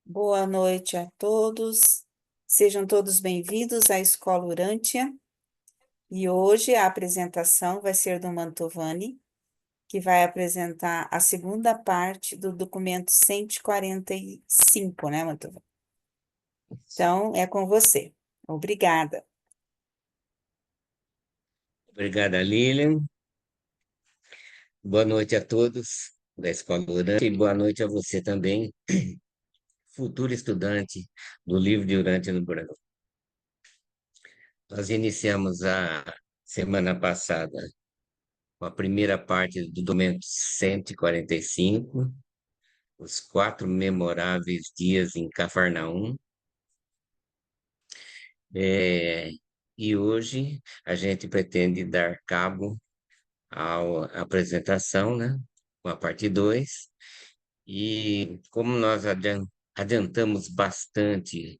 Boa noite a todos. Sejam todos bem-vindos à Escola Urântia. E hoje a apresentação vai ser do Mantovani, que vai apresentar a segunda parte do documento 145, né, Mantovani? Então, é com você. Obrigada. Obrigada, Lilian. Boa noite a todos da Escola Urântia e boa noite a você também, futuro estudante do livro de Urântia no Brasil. Nós iniciamos a semana passada com a primeira parte do documento 145, os 4 memoráveis dias em Cafarnaum. E hoje a gente pretende dar cabo à apresentação, né, com a parte 2. E como nós adiantamos bastante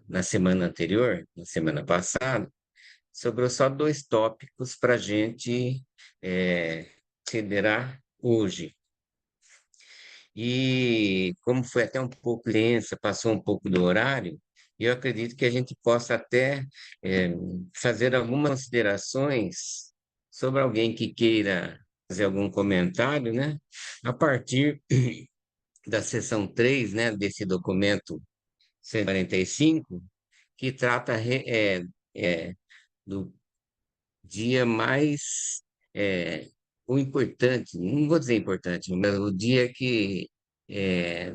na semana anterior, na semana passada, sobrou só 2 tópicos para a gente considerar hoje. E como foi até um pouco densa, passou um pouco do horário, eu acredito que a gente possa até eh, fazer algumas considerações sobre alguém que queira fazer algum comentário, né? A partir da seção 3, né, desse documento 145, que trata do dia mais, é, o importante, não vou dizer importante, mas o dia que é,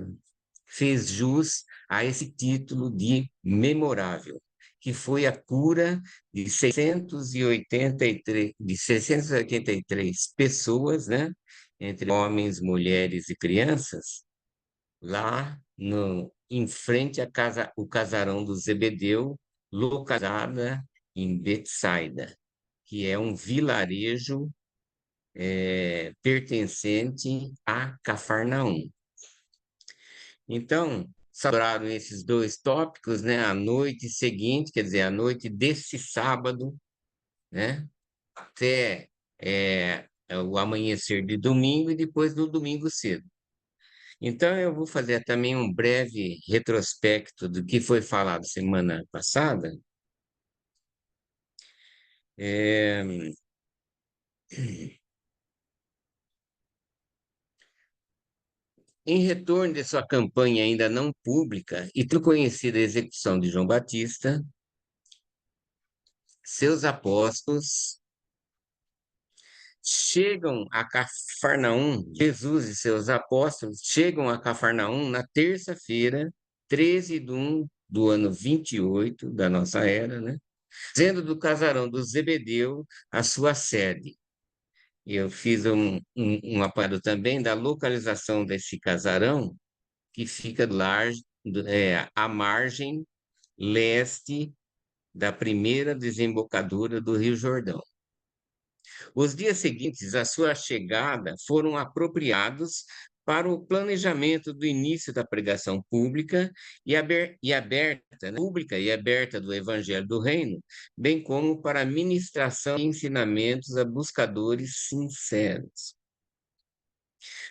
fez jus a esse título de memorável, que foi a cura de 683 pessoas, né, entre homens, mulheres e crianças, lá no, em frente à casa, o casarão do Zebedeu, localizada em Betsaida, que é um vilarejo pertencente a Cafarnaum. Então, sobraram esses 2 tópicos, né? A noite seguinte, quer dizer, a noite desse sábado, né? Até o amanhecer de domingo e depois do domingo cedo. Então, eu vou fazer também um breve retrospecto do que foi falado semana passada. É, Em retorno de sua campanha ainda não pública e tão conhecida execução de João Batista, seus apóstolos chegam a Cafarnaum, Jesus e seus apóstolos chegam a Cafarnaum na terça-feira, 13 de 1 do ano 28 da nossa era, né? Sendo do casarão do Zebedeu a sua sede. Eu fiz um apanhado também da localização desse casarão, que fica à margem leste da primeira desembocadura do Rio Jordão. Os dias seguintes à sua chegada foram apropriados para o planejamento do início da pregação pública e aberta, né, pública e aberta do Evangelho do Reino, bem como para a ministração de ensinamentos a buscadores sinceros.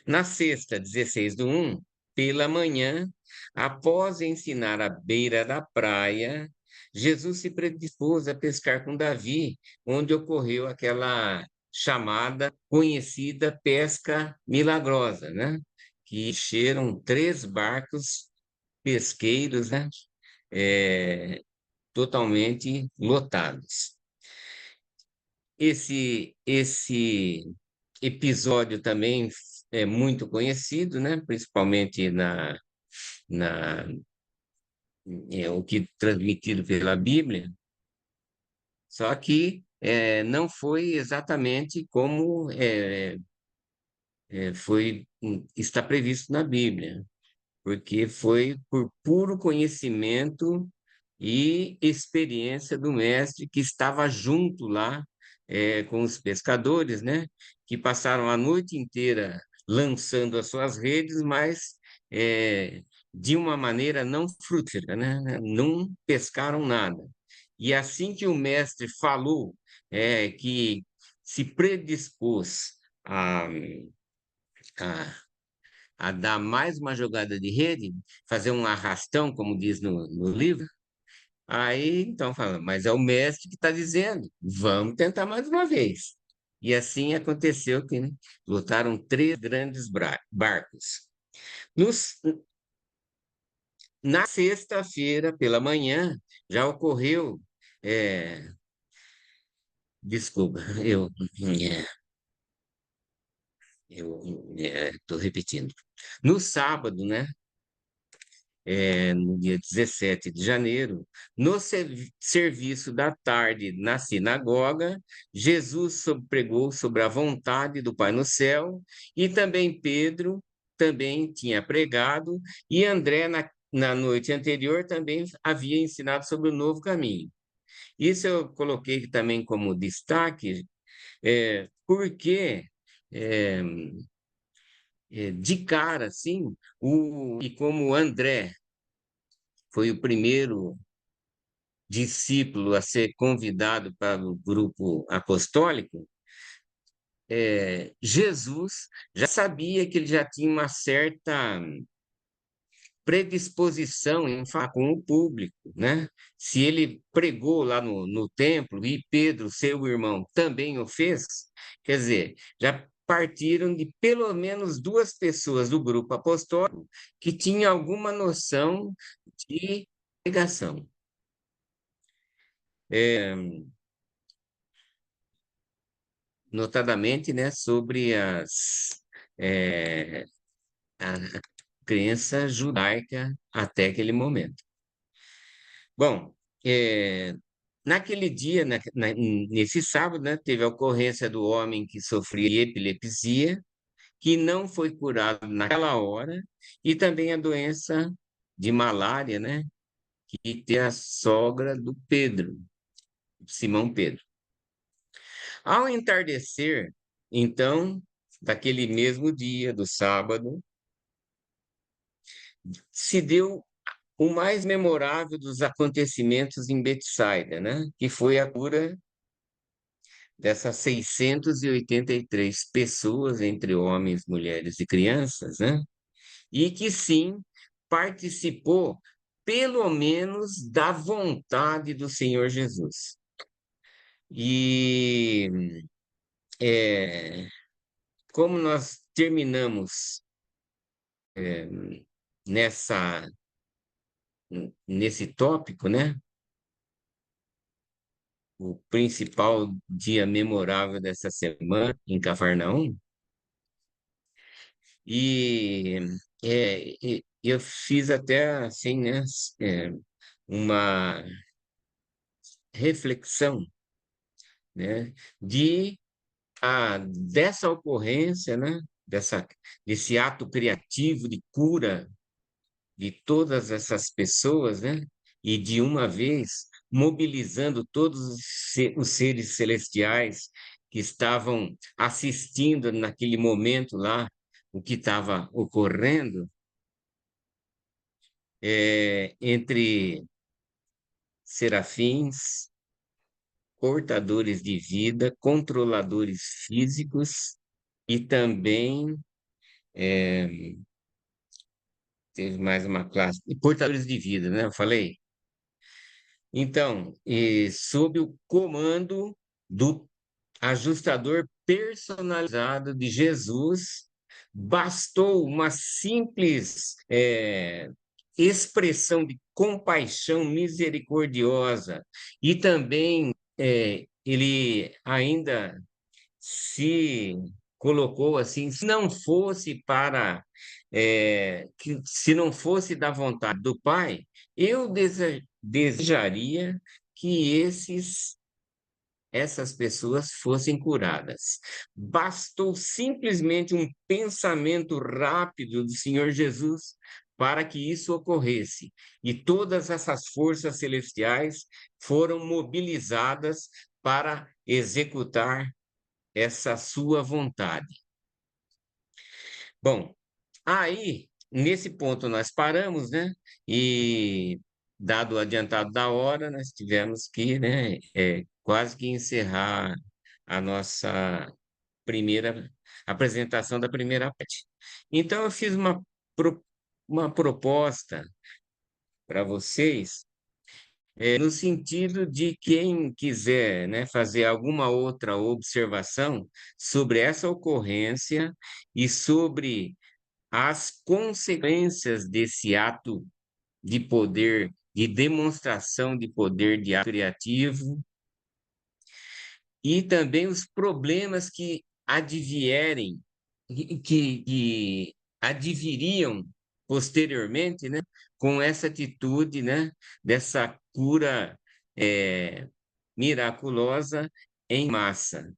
Na sexta, 16 do 1, pela manhã, após ensinar à beira da praia, Jesus se predispôs a pescar com Davi, onde ocorreu aquela chamada, conhecida pesca milagrosa, né? Que encheram 3 barcos pesqueiros, né? É, totalmente lotados. Esse episódio também é muito conhecido, né? Principalmente na o que transmitido pela Bíblia, só que não foi exatamente como está previsto na Bíblia, porque foi por puro conhecimento e experiência do mestre que estava junto lá com os pescadores, né? Que passaram a noite inteira lançando as suas redes, mas de uma maneira não frutífera, né? Não pescaram nada. E assim que o mestre falou que se predispôs a, a dar mais uma jogada de rede, fazer um arrastão, como diz no livro. Aí, então, fala, mas é o mestre que está dizendo, vamos tentar mais uma vez. E assim aconteceu que, né, lotaram três grandes barcos. Nos, na sexta-feira, pela manhã, já ocorreu. é, Desculpa, é, estou repetindo. No sábado, né? No dia 17 de janeiro, no serviço da tarde na sinagoga, Jesus pregou sobre a vontade do Pai no céu, e também Pedro também tinha pregado, e André, na noite anterior, também havia ensinado sobre o novo caminho. Isso eu coloquei também como destaque, porque é, de cara, assim, e como André foi o primeiro discípulo a ser convidado para o grupo apostólico, Jesus já sabia que ele já tinha uma certa predisposição em falar com o público, né? Se ele pregou lá no templo e Pedro, seu irmão, também o fez, quer dizer, já partiram de pelo menos duas pessoas do grupo apostólico que tinham alguma noção de pregação. Notadamente, né, sobre a crença judaica até aquele momento. Bom, naquele dia, nesse sábado, né, teve a ocorrência do homem que sofria de epilepsia, que não foi curado naquela hora, e também a doença de malária, né, que tem a sogra do Pedro, Simão Pedro. Ao entardecer, então, daquele mesmo dia, do sábado, se deu o mais memorável dos acontecimentos em Betsaida, né? Que foi a cura dessas 683 pessoas, entre homens, mulheres e crianças, né? E que sim participou, pelo menos, da vontade do Senhor Jesus. E como nós terminamos nessa nesse tópico, né? O principal dia memorável dessa semana em Cafarnaum. E eu fiz até assim, né, uma reflexão, né, dessa ocorrência, né, desse ato criativo de cura de todas essas pessoas, né, e de uma vez mobilizando todos os seres celestiais que estavam assistindo naquele momento lá o que estava ocorrendo, entre serafins, portadores de vida, controladores físicos e também teve mais uma classe, e portadores de vida, né? Eu falei. Então, sob o comando do ajustador personalizado de Jesus, bastou uma simples expressão de compaixão misericordiosa, e também ele ainda se colocou assim, se não fosse se não fosse da vontade do Pai, eu desejaria que essas pessoas fossem curadas. Bastou simplesmente um pensamento rápido do Senhor Jesus para que isso ocorresse. E todas essas forças celestiais foram mobilizadas para executar essa sua vontade. Bom, aí, nesse ponto nós paramos, né? E, dado o adiantado da hora, nós tivemos que, né, quase que encerrar a nossa primeira apresentação da primeira parte. Então, eu fiz pro- uma proposta para vocês, no sentido de quem quiser, né, fazer alguma outra observação sobre essa ocorrência e sobre as consequências desse ato de poder, de demonstração de poder de ato criativo, e também os problemas que advierem, que adviriam posteriormente, né, com essa atitude, né, dessa cura é, miraculosa em massa.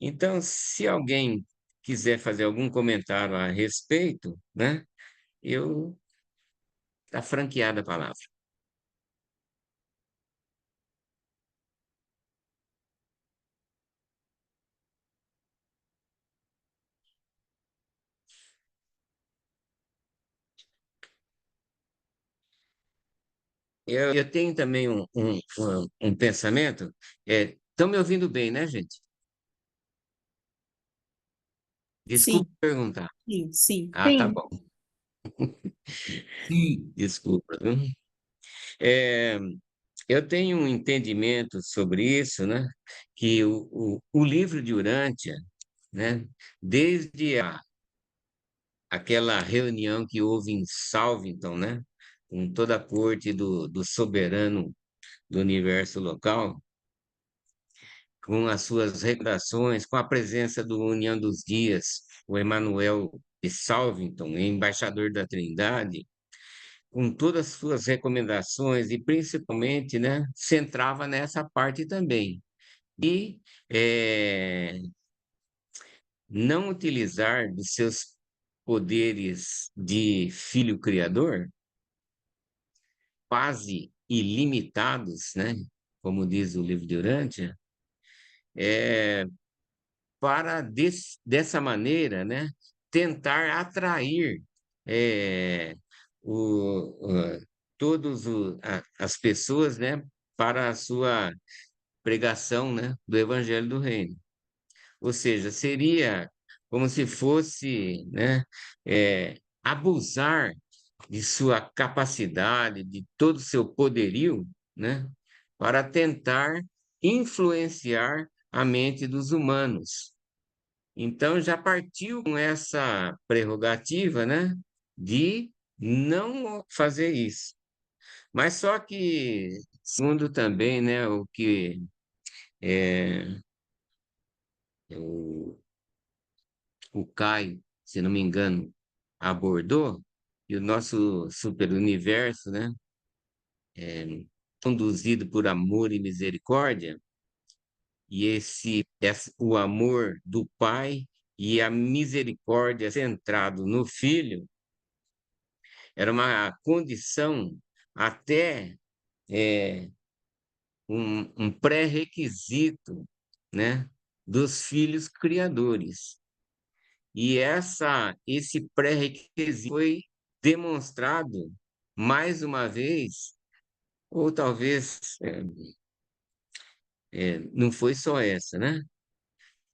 Então, se alguém quiser fazer algum comentário a respeito, né, eu está franqueada a palavra. Eu tenho também um pensamento. Estão me ouvindo bem, né, gente? Sim, Desculpe perguntar. sim, sim. Ah, tá bom. Sim. Desculpa, viu? É, eu tenho um entendimento sobre isso, né? Que o livro de Urântia, né? Desde aquela reunião que houve em Salvington, né? Com toda a corte do soberano do universo local, com as suas redações, com a presença do União dos Dias, o Emanuel de Salvington, embaixador da Trindade, com todas as suas recomendações e principalmente, né, centrava nessa parte também. E não utilizar dos seus poderes de filho criador, quase ilimitados, né, como diz o livro de Urântia, para dessa maneira, né, tentar atrair é, o, todos as pessoas, né, para a sua pregação, né, do Evangelho do Reino. Ou seja, seria como se fosse, né, abusar de sua capacidade, de todo o seu poderio, né, para tentar influenciar a mente dos humanos. Então já partiu com essa prerrogativa, né, de não fazer isso. Mas só que, segundo também, né, o que é, o, o Caio, se não me engano, abordou, e o nosso superuniverso, né, conduzido por amor e misericórdia, e o amor do Pai e a misericórdia centrado no Filho, era uma condição, até é, um pré-requisito, né, dos filhos criadores. E esse pré-requisito foi demonstrado mais uma vez, ou talvez não foi só essa, né?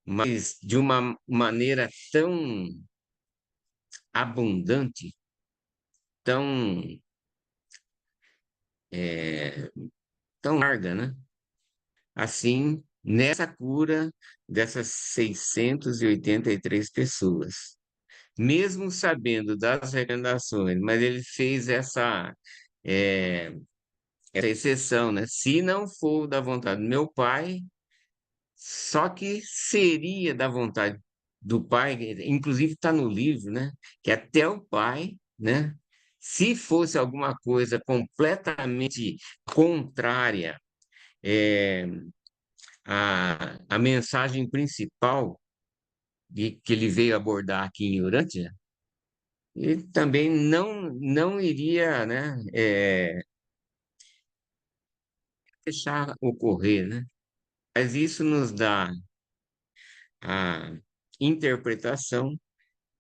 Mas de uma maneira tão abundante, tão, é, tão larga, né? Assim, nessa cura dessas 683 pessoas. Mesmo sabendo das recomendações, mas ele fez é, essa exceção, né? Se não for da vontade do meu pai, só que seria da vontade do pai, inclusive está no livro, né? Que até o pai, né? Se fosse alguma coisa completamente contrária é, à mensagem principal que ele veio abordar aqui em Urântia, ele também não iria, né, deixar ocorrer, né? Mas isso nos dá a interpretação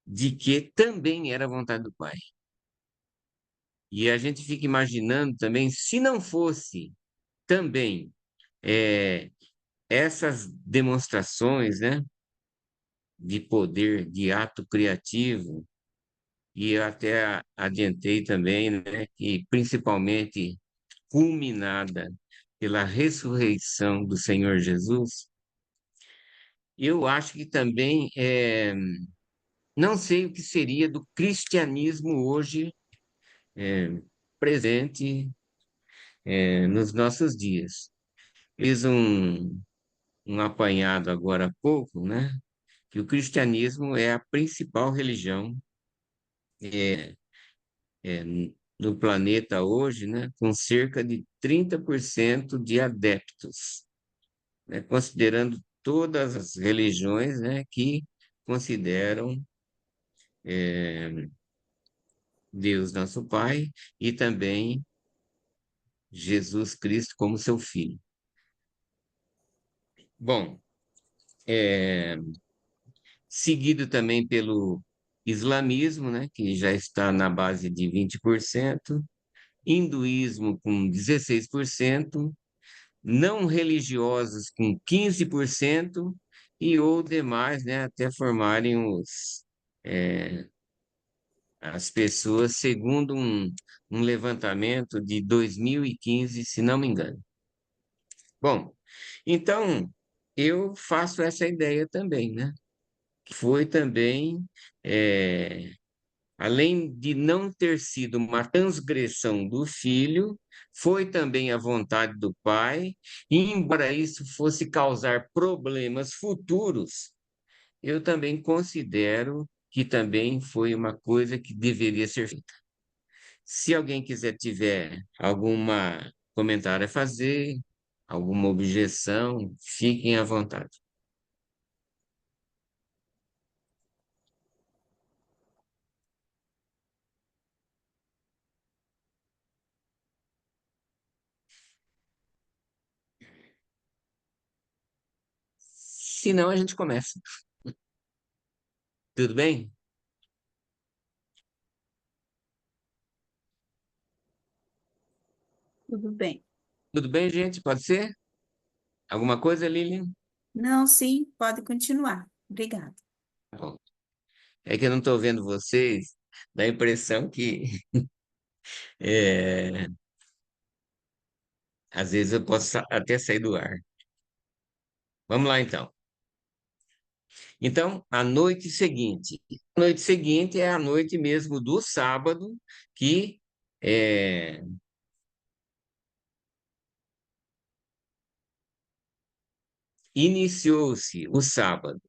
de que também era vontade do Pai. E a gente fica imaginando também, se não fosse também é, essas demonstrações, né, de poder, de ato criativo, e eu até adiantei também, né, que principalmente culminada pela ressurreição do Senhor Jesus, eu acho que também não sei o que seria do cristianismo hoje é, presente nos nossos dias. Fiz um apanhado agora há pouco, né? Que o cristianismo é a principal religião é, é, no planeta hoje, né? Com cerca de 30% de adeptos, né? Considerando todas as religiões, né? Que consideram Deus nosso Pai e também Jesus Cristo como seu Filho. Bom, é, seguido também pelo islamismo, né, que já está na base de 20%, hinduísmo com 16%, não religiosos com 15% e ou demais, né, até formarem as pessoas segundo um levantamento de 2015, se não me engano. Bom, então eu faço essa ideia também, né? Que foi também, é, além de não ter sido uma transgressão do filho, foi também a vontade do pai, e embora isso fosse causar problemas futuros, eu também considero que também foi uma coisa que deveria ser feita. Se alguém quiser tiver alguma comentário a fazer, alguma objeção, fiquem à vontade. Se não, a gente começa. Tudo bem? Tudo bem. Tudo bem, gente? Pode ser? Alguma coisa, Lilian? Não, sim, pode continuar. Obrigada. Tá bom. É que eu não estou vendo vocês, dá a impressão que é, às vezes eu posso até sair do ar. Vamos lá, então. Então, a noite seguinte. A noite seguinte é a noite mesmo do sábado, que é, iniciou-se o sábado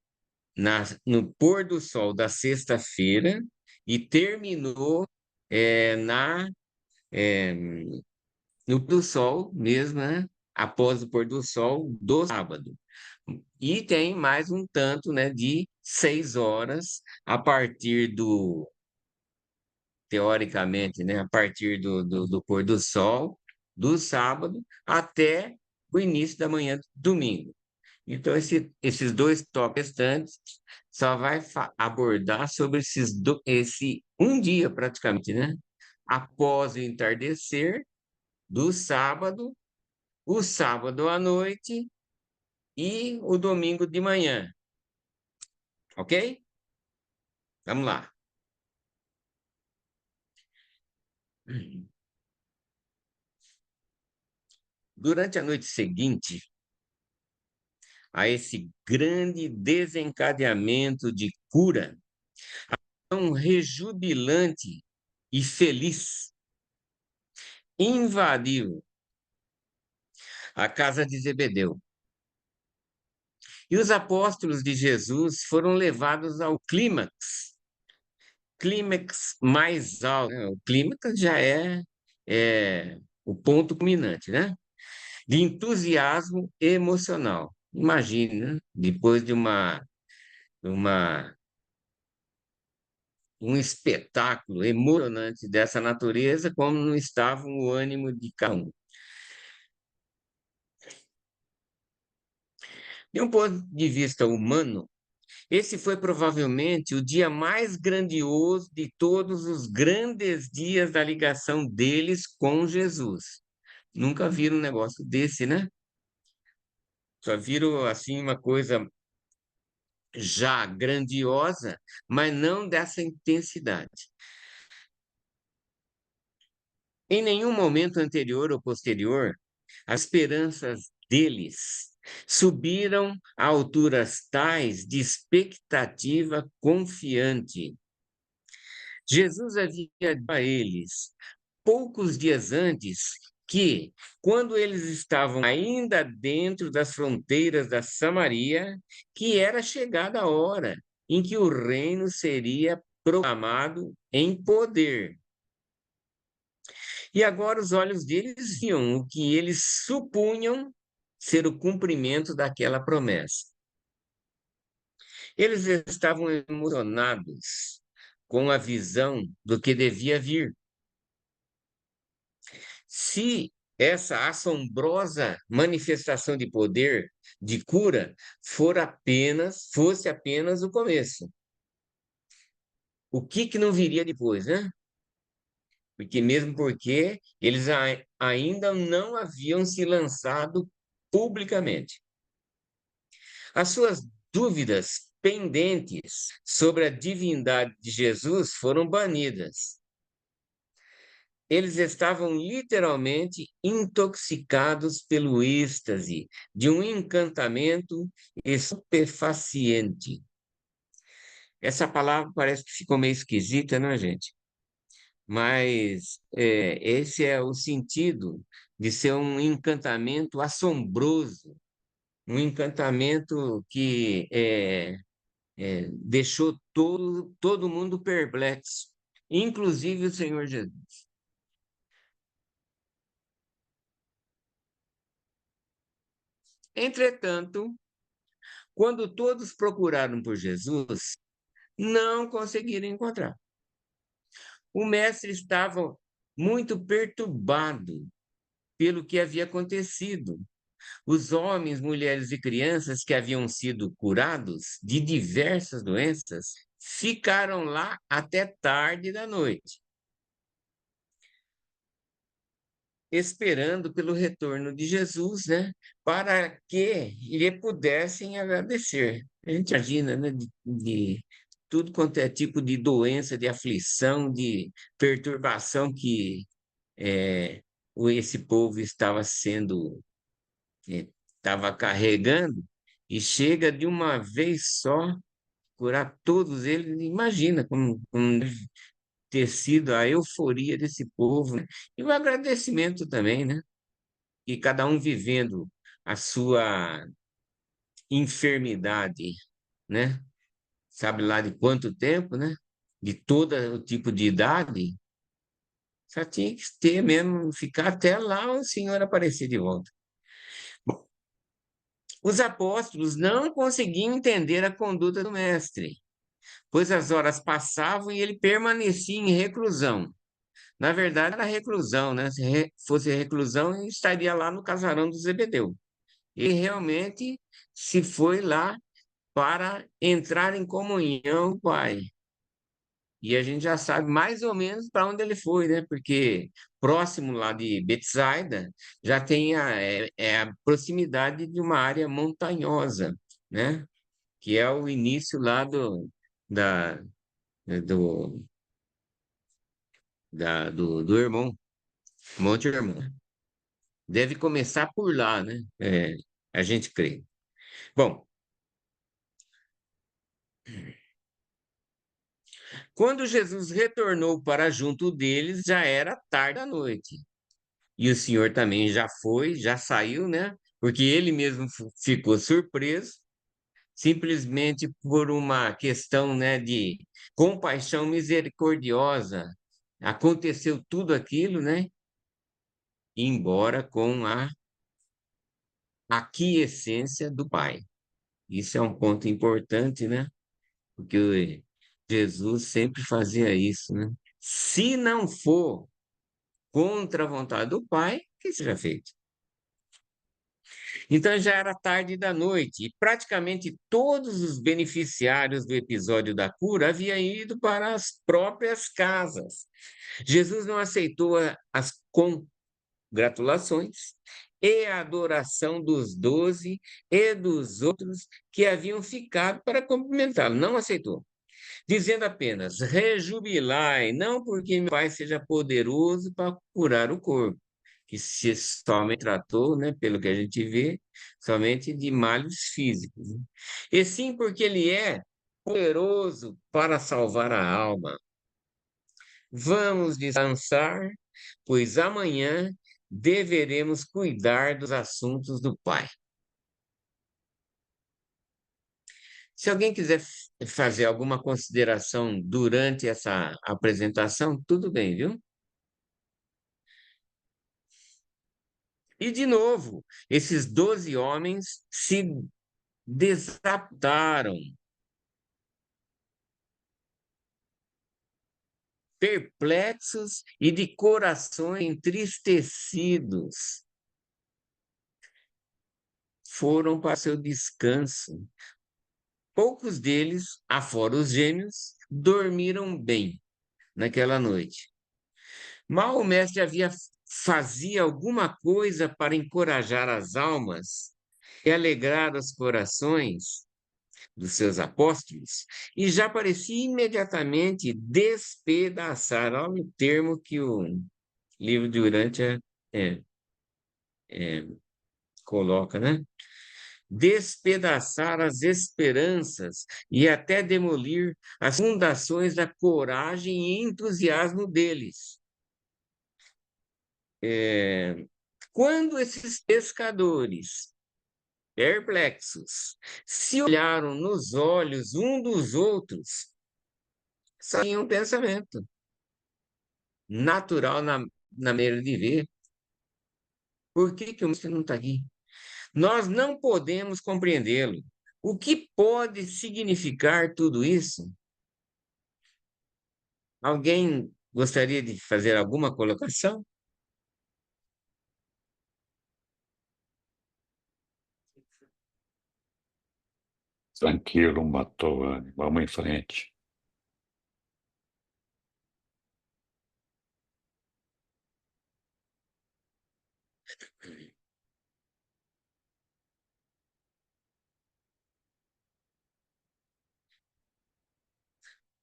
no pôr do sol da sexta-feira e terminou na é, no pôr do sol mesmo, né? Após o pôr do sol do sábado. E tem mais um tanto, né, de 6 horas a partir teoricamente, né, a partir do pôr do sol do sábado até o início da manhã do domingo. Então, esses dois tópicos restantes só vai abordar sobre esse um dia praticamente, né? Após o entardecer do sábado, o sábado à noite e o domingo de manhã, ok? Vamos lá. Durante a noite seguinte a esse grande desencadeamento de cura, tão rejubilante e feliz, invadiu a casa de Zebedeu. E os apóstolos de Jesus foram levados ao clímax mais alto, né? O clímax já é o ponto culminante, né? De entusiasmo emocional. Imagine, né? Depois de uma, um espetáculo emocionante dessa natureza, como não estava o ânimo de cada um. De um ponto de vista humano, esse foi provavelmente o dia mais grandioso de todos os grandes dias da ligação deles com Jesus. Nunca viram um negócio desse, né? Só viram assim uma coisa já grandiosa, mas não dessa intensidade. Em nenhum momento anterior ou posterior, as esperanças deles subiram a alturas tais de expectativa confiante. Jesus havia dito a eles, poucos dias antes, que, quando eles estavam ainda dentro das fronteiras da Samaria, que era chegada a hora em que o reino seria proclamado em poder. E agora os olhos deles viam o que eles supunham ser o cumprimento daquela promessa. Eles estavam emocionados com a visão do que devia vir. Se essa assombrosa manifestação de poder, de cura, fosse apenas o começo. O que não viria depois, né? Porque eles ainda não haviam se lançado publicamente. As suas dúvidas pendentes sobre a divindade de Jesus foram banidas. Eles estavam literalmente intoxicados pelo êxtase de um encantamento estupefaciente. Essa palavra parece que ficou meio esquisita, não é, gente? Mas esse é o sentido de ser um encantamento assombroso, um encantamento que deixou todo mundo perplexo, inclusive o Senhor Jesus. Entretanto, quando todos procuraram por Jesus, não conseguiram encontrar. O mestre estava muito perturbado pelo que havia acontecido. Os homens, mulheres e crianças que haviam sido curados de diversas doenças ficaram lá até tarde da noite, esperando pelo retorno de Jesus, né, para que lhe pudessem agradecer. A gente imagina, né, de tudo quanto é tipo de doença, de aflição, de perturbação que esse povo estava carregando, e chega de uma vez só curar todos eles. Imagina como deve ter sido a euforia desse povo, né? E o agradecimento também, né? E cada um vivendo a sua enfermidade, né? Sabe lá de quanto tempo, né? De todo o tipo de idade, só tinha que ter mesmo, ficar até lá o Senhor aparecer de volta. Bom, os apóstolos não conseguiam entender a conduta do mestre, pois as horas passavam e ele permanecia em reclusão. Na verdade, era reclusão, né? Se fosse reclusão, ele estaria lá no casarão do Zebedeu. Ele realmente se foi lá para entrar em comunhão com o Pai. E a gente já sabe mais ou menos para onde ele foi, né? Porque próximo lá de Betsaida já tem a proximidade de uma área montanhosa, né? Que é o início lá da, do, do Hermon, Monte Hermon. Deve começar por lá, né? A gente crê. Bom, quando Jesus retornou para junto deles, já era tarde da noite. E o Senhor também já foi, já saiu, né? Porque ele mesmo ficou surpreso, simplesmente por uma questão, né, de compaixão misericordiosa. Aconteceu tudo aquilo, né? Embora com a aquiescência do Pai. Isso é um ponto importante, né? Porque Jesus sempre fazia isso, né? Se não for contra a vontade do Pai, que seja feito. Então já era tarde da noite e praticamente todos os beneficiários do episódio da cura haviam ido para as próprias casas. Jesus não aceitou as congratulações e a adoração dos 12 e dos outros que haviam ficado para cumprimentá-lo. Não aceitou, dizendo apenas: rejubilai, não porque meu Pai seja poderoso para curar o corpo, que se somente tratou, né, pelo que a gente vê, somente de males físicos, né? E sim porque ele é poderoso para salvar a alma. Vamos descansar, pois amanhã deveremos cuidar dos assuntos do Pai. Se alguém quiser fazer alguma consideração durante essa apresentação, tudo bem, viu? E, de novo, esses 12 homens se desataram, perplexos e de corações entristecidos. Foram para seu descanso. Poucos deles, afora os gêmeos, dormiram bem naquela noite. Mal o mestre fazia alguma coisa para encorajar as almas e alegrar os corações dos seus apóstolos, e já parecia imediatamente despedaçar. Olha o termo que o livro de Urântia é, é, coloca, né? Despedaçar as esperanças e até demolir as fundações da coragem e entusiasmo deles. Quando esses pescadores perplexos se olharam nos olhos um dos outros, saiu um pensamento natural na maneira de ver. Por que que o mestre não está aqui? Nós não podemos compreendê-lo. O que pode significar tudo isso? Alguém gostaria de fazer alguma colocação? Tranquilo, Matovani. Vamos em frente.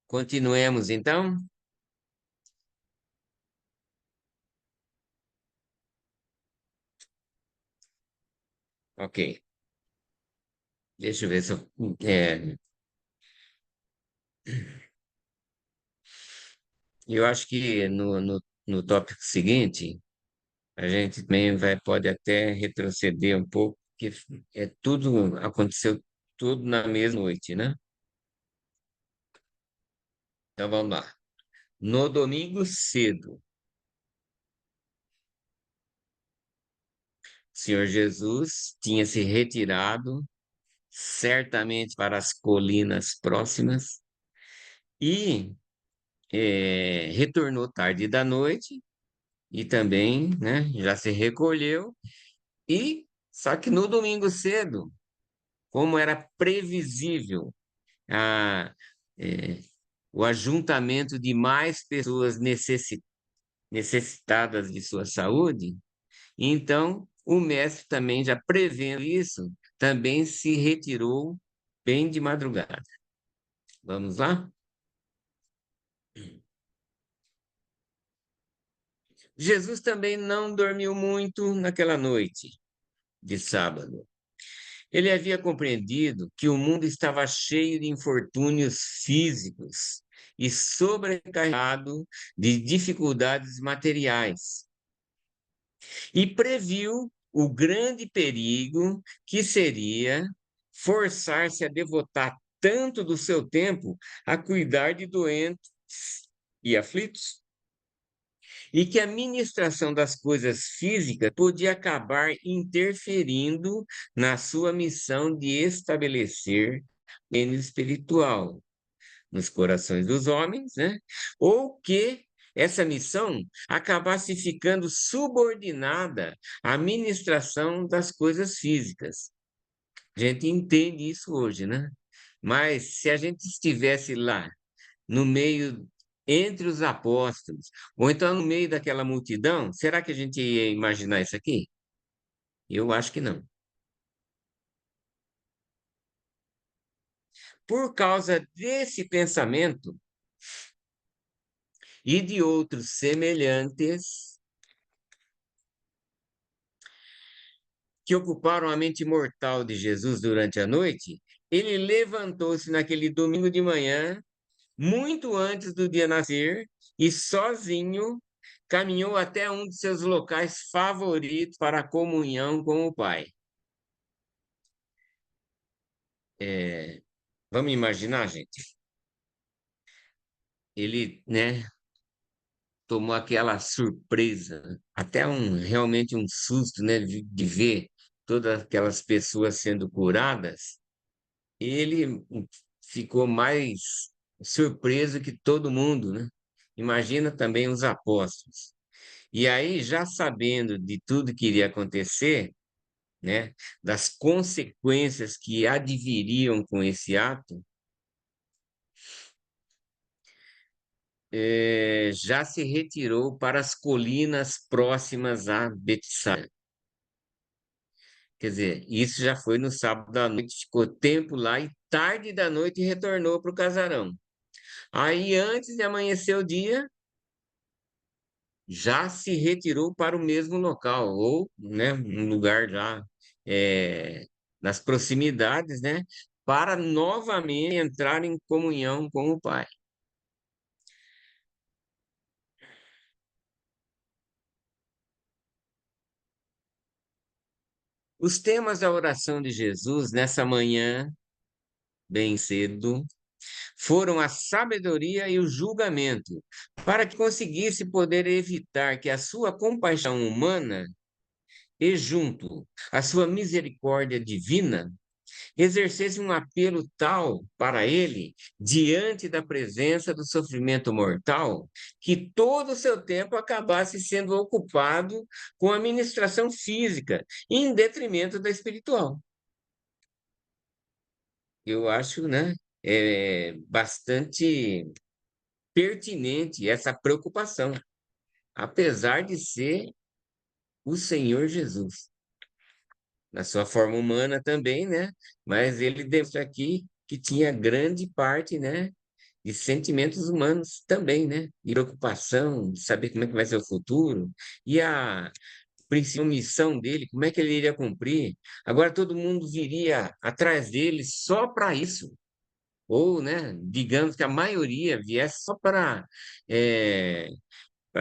Continuemos, então? Ok. Deixa eu ver se eu... eu acho que no tópico seguinte, a gente também pode até retroceder um pouco, porque aconteceu tudo na mesma noite, né? Então vamos lá. No domingo cedo, o Senhor Jesus tinha se retirado, certamente para as colinas próximas, e retornou tarde da noite, e também, né, já se recolheu, e só que no domingo cedo, como era previsível, a, é, o ajuntamento de mais pessoas necessitadas de sua saúde, então o mestre também, já prevendo isso, também se retirou bem de madrugada. Vamos lá? Jesus também não dormiu muito naquela noite de sábado. Ele havia compreendido que o mundo estava cheio de infortúnios físicos e sobrecarregado de dificuldades materiais, e previu o grande perigo que seria forçar-se a devotar tanto do seu tempo a cuidar de doentes e aflitos, e que a ministração das coisas físicas podia acabar interferindo na sua missão de estabelecer o reino espiritual nos corações dos homens, né? Ou que essa missão acabasse ficando subordinada à ministração das coisas físicas. A gente entende isso hoje, né? Mas se a gente estivesse lá, no meio, entre os apóstolos, ou então no meio daquela multidão, será que a gente ia imaginar isso aqui? Eu acho que não. Por causa desse pensamento e de outros semelhantes que ocuparam a mente mortal de Jesus durante a noite, ele levantou-se naquele domingo de manhã, muito antes do dia nascer, e sozinho caminhou até um de seus locais favoritos para a comunhão com o Pai. Vamos imaginar, gente? Ele, né, tomou aquela surpresa, até realmente um susto, né, de ver todas aquelas pessoas sendo curadas. Ele ficou mais surpreso que todo mundo, né? Imagina também os apóstolos. E aí, já sabendo de tudo que iria acontecer, né, das consequências que adviriam com esse ato, já se retirou para as colinas próximas a Betsaida. Quer dizer, isso já foi no sábado à noite, ficou tempo lá e tarde da noite retornou para o casarão. Aí, antes de amanhecer o dia, já se retirou para o mesmo local, ou, né, um lugar já é, nas proximidades, né, para novamente entrar em comunhão com o Pai. Os temas da oração de Jesus nessa manhã, bem cedo, foram a sabedoria e o julgamento, para que conseguisse poder evitar que a sua compaixão humana e junto à sua misericórdia divina exercesse um apelo tal para ele, diante da presença do sofrimento mortal, que todo o seu tempo acabasse sendo ocupado com a ministração física, em detrimento da espiritual. Eu acho, né, bastante pertinente essa preocupação, apesar de ser o Senhor Jesus, na sua forma humana também, né? Mas ele demonstra aqui que tinha grande parte, né, de sentimentos humanos também, né? E preocupação, de saber como é que vai ser o futuro, e a principal missão dele, como é que ele iria cumprir. Agora todo mundo viria atrás dele só para isso. Ou, né, digamos que a maioria viesse só para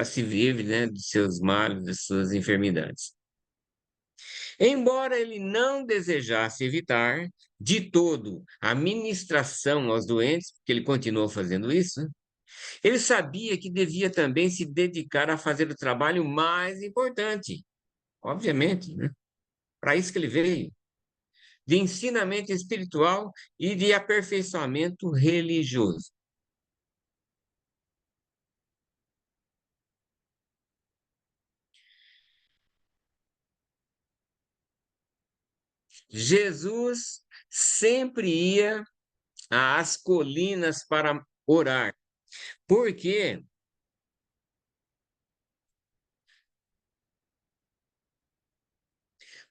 se livre, né, dos seus males, das suas enfermidades. Embora ele não desejasse evitar de todo a ministração aos doentes, porque ele continuou fazendo isso, ele sabia que devia também se dedicar a fazer o trabalho mais importante, obviamente, né? Para isso que ele veio, de ensinamento espiritual e de aperfeiçoamento religioso. Jesus sempre ia às colinas para orar, porque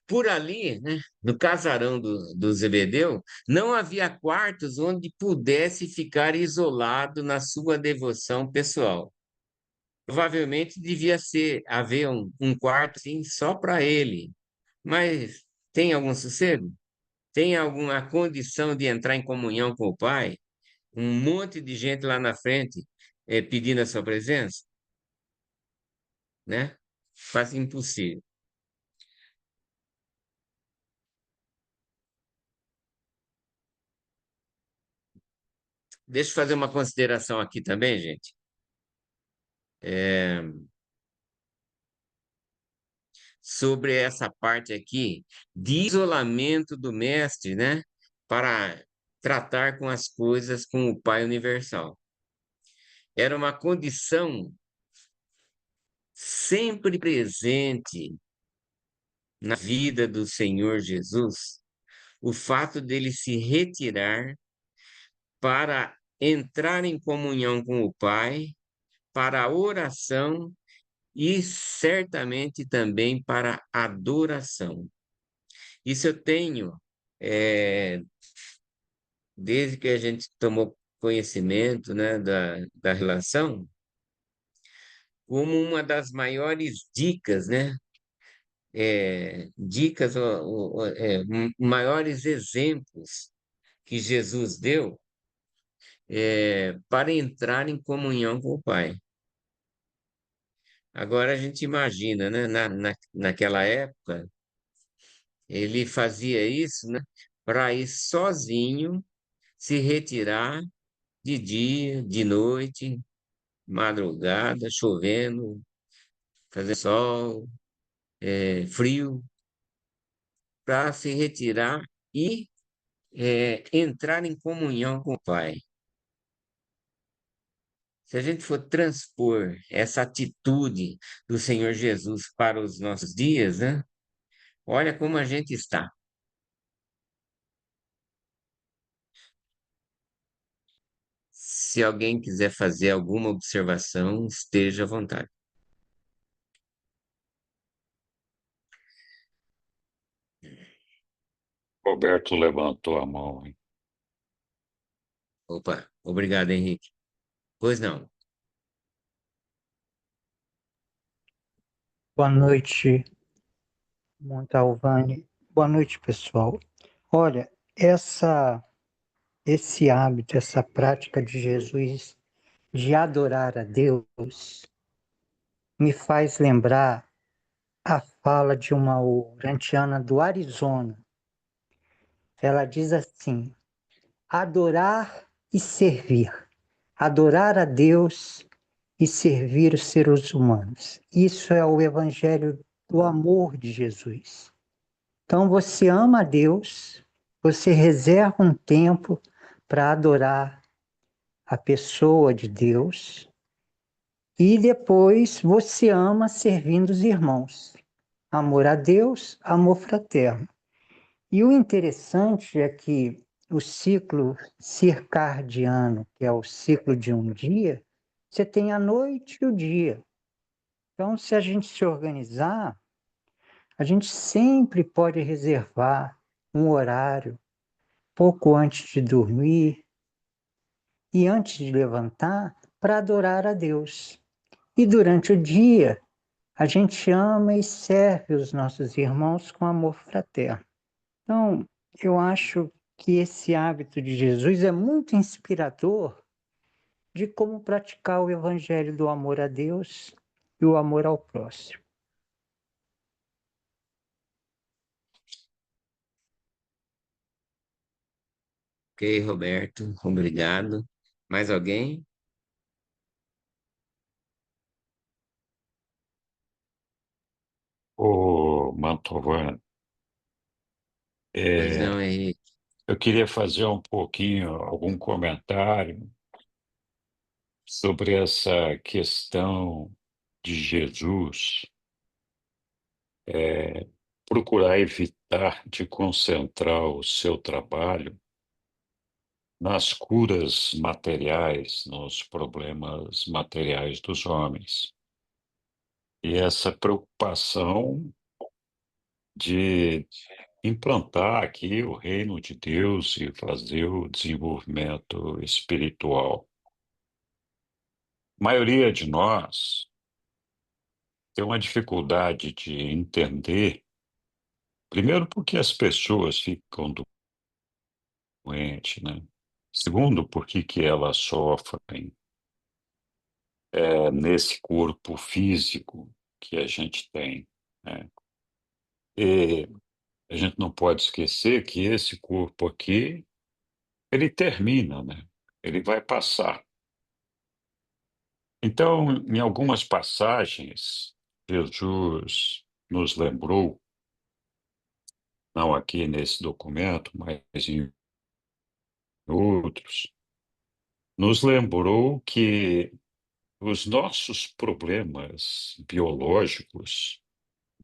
por ali, né, no casarão do Zebedeu, não havia quartos onde pudesse ficar isolado na sua devoção pessoal. Provavelmente devia haver um quarto assim, só para ele. Mas tem algum sossego? Tem alguma condição de entrar em comunhão com o Pai? Um monte de gente lá na frente pedindo a sua presença, né? Quase impossível. Deixa eu fazer uma consideração aqui também, gente. É, sobre essa parte aqui de isolamento do mestre, né? Para tratar com as coisas com o Pai Universal. Era uma condição sempre presente na vida do Senhor Jesus, o fato dele se retirar para entrar em comunhão com o Pai, para a oração e certamente também para a adoração. Isso eu tenho, é, desde que a gente tomou conhecimento, né, da relação, como uma das maiores dicas, né? Dicas, maiores exemplos que Jesus deu para entrar em comunhão com o Pai. Agora a gente imagina, né? Naquela época, ele fazia isso, né? Para ir sozinho se retirar de dia, de noite, madrugada, chovendo, fazer sol, frio, para se retirar e entrar em comunhão com o Pai. Se a gente for transpor essa atitude do Senhor Jesus para os nossos dias, né? Olha como a gente está. Se alguém quiser fazer alguma observação, esteja à vontade. Roberto levantou a mão, hein? Opa, obrigado, Henrique. Pois não. Boa noite, Montalvani. Boa noite, pessoal. Olha, esse hábito, essa prática de Jesus de adorar a Deus me faz lembrar a fala de uma orantiana do Arizona. Ela diz assim: adorar e servir. Adorar a Deus e servir os seres humanos. Isso é o evangelho do amor de Jesus. Então você ama a Deus, você reserva um tempo para adorar a pessoa de Deus e depois você ama servindo os irmãos. Amor a Deus, amor fraterno. E o interessante é que o ciclo circadiano, que é o ciclo de um dia, você tem a noite e o dia. Então, se a gente se organizar, a gente sempre pode reservar um horário pouco antes de dormir e antes de levantar para adorar a Deus. E durante o dia, a gente ama e serve os nossos irmãos com amor fraterno. Então, eu acho que esse hábito de Jesus é muito inspirador de como praticar o evangelho do amor a Deus e o amor ao próximo. Ok, Roberto, obrigado. Mais alguém? Ô, Mantovani, Pois é, não, Henrique. eu queria fazer um pouquinho, algum comentário sobre essa questão de Jesus procurar evitar de concentrar o seu trabalho nas curas materiais, nos problemas materiais dos homens. E essa preocupação de implantar aqui o reino de Deus e fazer o desenvolvimento espiritual. A maioria de nós tem uma dificuldade de entender, primeiro, porque as pessoas ficam doentes, né? Segundo, porque que elas sofrem nesse corpo físico que a gente tem, né? E a gente não pode esquecer que esse corpo aqui, ele termina, né? Ele vai passar. Então, em algumas passagens, Jesus nos lembrou, não aqui nesse documento, mas em outros, nos lembrou que os nossos problemas biológicos,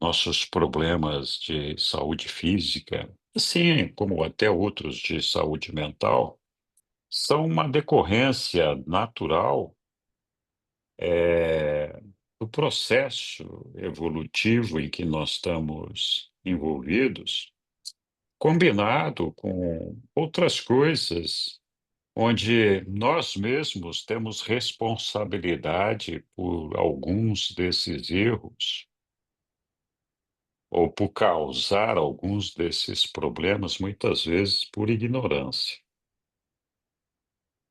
nossos problemas de saúde física, assim como até outros de saúde mental, são uma decorrência natural do processo evolutivo em que nós estamos envolvidos combinado com outras coisas, onde nós mesmos temos responsabilidade por alguns desses erros, ou por causar alguns desses problemas, muitas vezes por ignorância.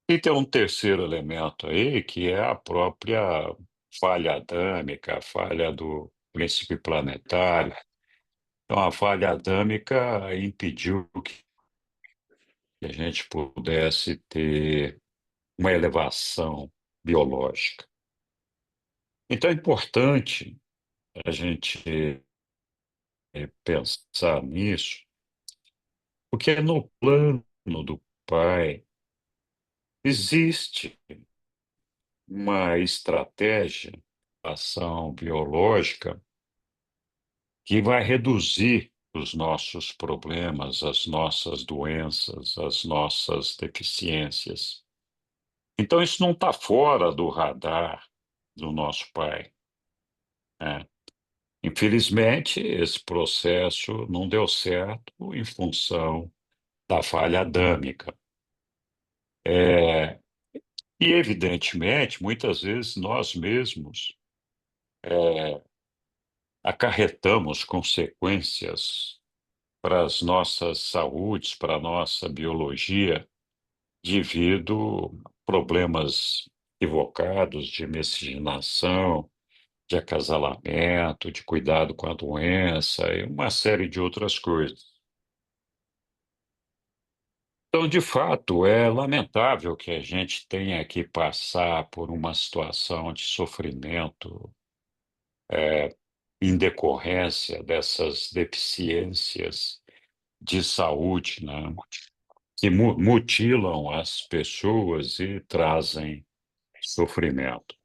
E tem um terceiro elemento aí, que é a própria falha adâmica, a falha do princípio planetário. Então, a falha adâmica impediu que a gente pudesse ter uma elevação biológica. Então, é importante a gente pensar nisso, porque no plano do Pai existe uma estratégia de ação biológica que vai reduzir os nossos problemas, as nossas doenças, as nossas deficiências. Então, isso não está fora do radar do nosso Pai, né? Infelizmente, esse processo não deu certo em função da falha adâmica. E, evidentemente, muitas vezes nós mesmos acarretamos consequências para as nossas saúdes, para a nossa biologia, devido a problemas equivocados de miscigenação, de acasalamento, de cuidado com a doença e uma série de outras coisas. Então, de fato, é lamentável que a gente tenha que passar por uma situação de sofrimento em decorrência dessas deficiências de saúde, né, que mutilam as pessoas e trazem sofrimento.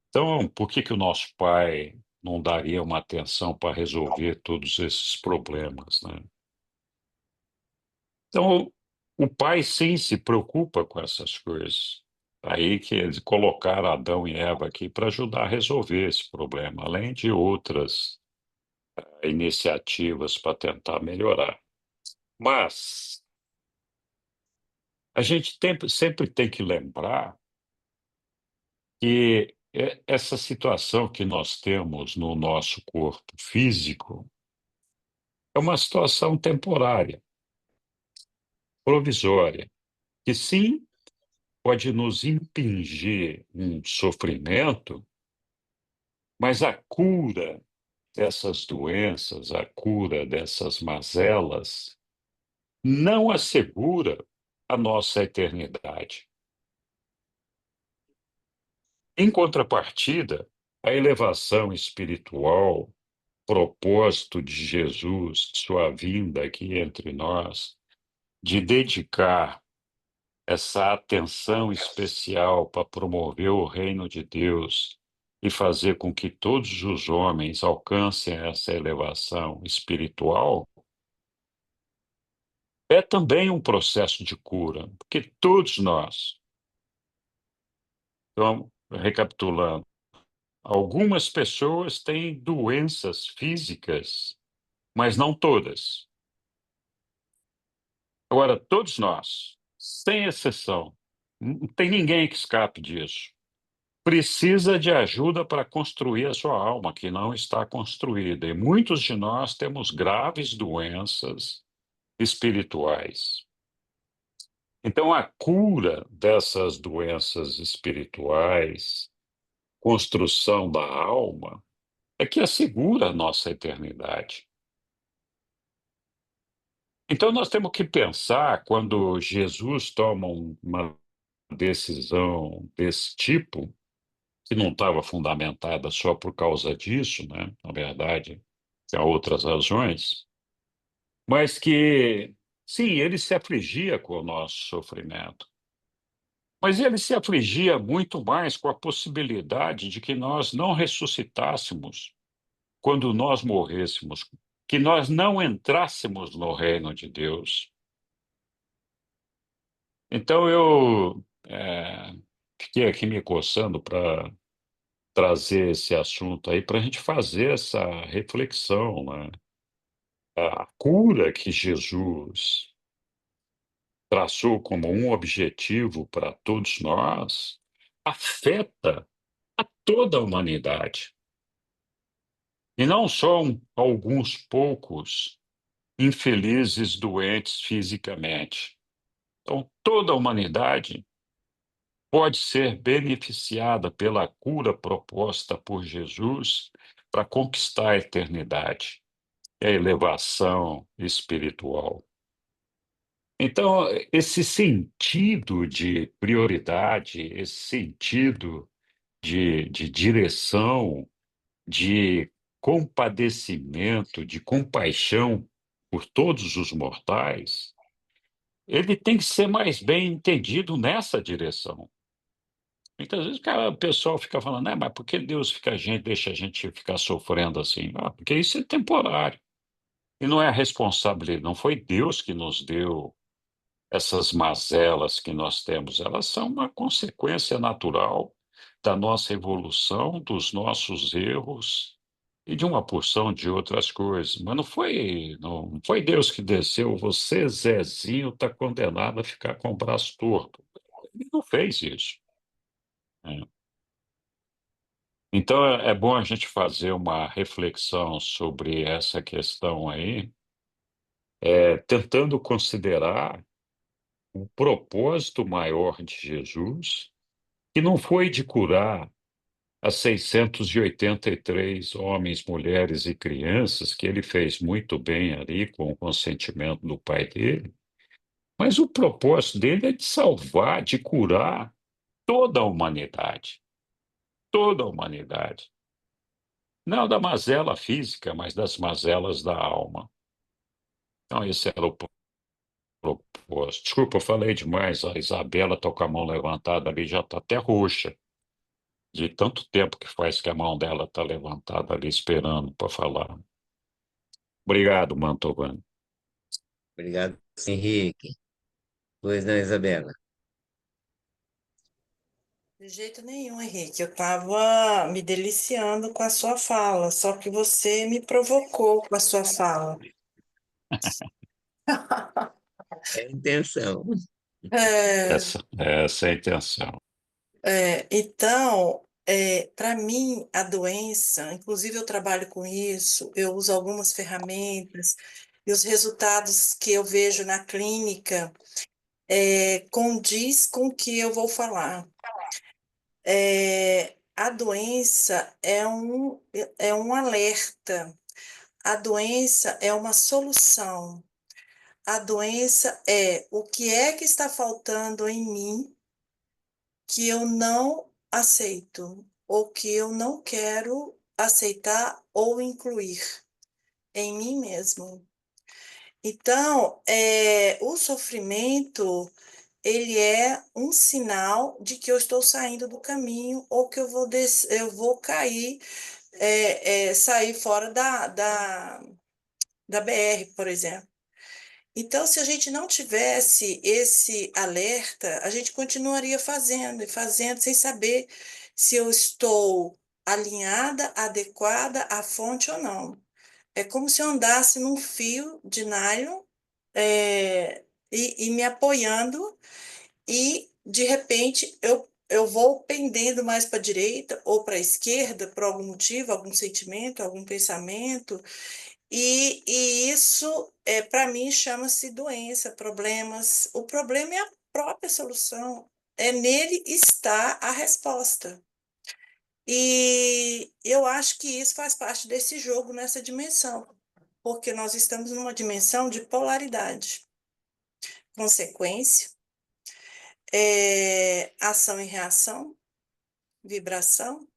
Então, por que que o nosso pai não daria uma atenção para resolver todos esses problemas, né? Então, o pai sim se preocupa com essas coisas. Aí que eles colocaram Adão e Eva aqui para ajudar a resolver esse problema, além de outras iniciativas para tentar melhorar. Mas a gente sempre tem que lembrar que essa situação que nós temos no nosso corpo físico é uma situação temporária, provisória, que sim pode nos impingir um sofrimento, mas a cura dessas doenças, a cura dessas mazelas, não assegura a nossa eternidade. Em contrapartida, a elevação espiritual, propósito de Jesus, de sua vinda aqui entre nós, de dedicar essa atenção especial para promover o reino de Deus e fazer com que todos os homens alcancem essa elevação espiritual, é também um processo de cura, porque todos nós, então, recapitulando, algumas pessoas têm doenças físicas, mas não todas. Agora, todos nós, sem exceção, não tem ninguém que escape disso. Precisa de ajuda para construir a sua alma, que não está construída. E muitos de nós temos graves doenças espirituais. Então, a cura dessas doenças espirituais, construção da alma, é que assegura a nossa eternidade. Então, nós temos que pensar, quando Jesus toma uma decisão desse tipo, que não estava fundamentada só por causa disso, né? Na verdade, há outras razões, mas que, sim, ele se afligia com o nosso sofrimento, mas ele se afligia muito mais com a possibilidade de que nós não ressuscitássemos quando nós morrêssemos, que nós não entrássemos no reino de Deus. Então, eu fiquei aqui me coçando para trazer esse assunto aí para a gente fazer essa reflexão, né? a cura que Jesus traçou como um objetivo para todos nós afeta toda a humanidade, e não só alguns poucos infelizes doentes fisicamente. Então, toda a humanidade pode ser beneficiada pela cura proposta por Jesus para conquistar a eternidade e a elevação espiritual. Então, esse sentido de prioridade, esse sentido de direção, de compadecimento, de compaixão por todos os mortais, ele tem que ser mais bem entendido nessa direção. Muitas vezes o pessoal fica falando, né, mas por que Deus deixa a gente ficar sofrendo assim? Ah, porque isso é temporário. E não é responsabilidade, não foi Deus que nos deu essas mazelas que nós temos. Elas são uma consequência natural da nossa evolução, dos nossos erros e de uma porção de outras coisas. Mas não foi Deus que desceu, você, Zezinho, está condenado a ficar com o braço torto. Ele não fez isso, né? Então é bom a gente fazer uma reflexão sobre essa questão aí, tentando considerar o propósito maior de Jesus, que não foi de curar as 683 homens, mulheres e crianças, que ele fez muito bem ali com o consentimento do pai dele, mas o propósito dele é de salvar, de curar toda a humanidade. Toda a humanidade. Não da mazela física, mas das mazelas da alma. Então, esse era o propósito. Desculpa, eu falei demais. A Isabela está com a mão levantada ali, já está até roxa, de tanto tempo que faz que a mão dela está levantada ali, esperando para falar. Obrigado, Mantovani. Obrigado, Henrique. Pois não, Isabela. De jeito nenhum, Henrique. Eu estava me deliciando com a sua fala, só que você me provocou com a sua fala. É a intenção. É, Essa é a intenção. então, para mim, a doença, inclusive eu trabalho com isso, eu uso algumas ferramentas, e os resultados que eu vejo na clínica condiz com o que eu vou falar. A doença é um alerta. A doença é uma solução. A doença é o que é que está faltando em mim que eu não aceito, ou que eu não quero aceitar ou incluir em mim mesmo. Então, o sofrimento, ele é um sinal de que eu estou saindo do caminho ou que eu vou cair, sair fora da BR, por exemplo. Então, se a gente não tivesse esse alerta, a gente continuaria fazendo e fazendo sem saber se eu estou alinhada, adequada à fonte ou não. É como se eu andasse num fio de nylon, e me apoiando, e de repente eu vou pendendo mais para a direita ou para a esquerda por algum motivo, algum sentimento, algum pensamento, e isso, para mim, chama-se doença, problemas. O problema é a própria solução. Nele está a resposta. E eu acho que isso faz parte desse jogo nessa dimensão, porque nós estamos numa dimensão de polaridade, consequência, ação e reação, vibração.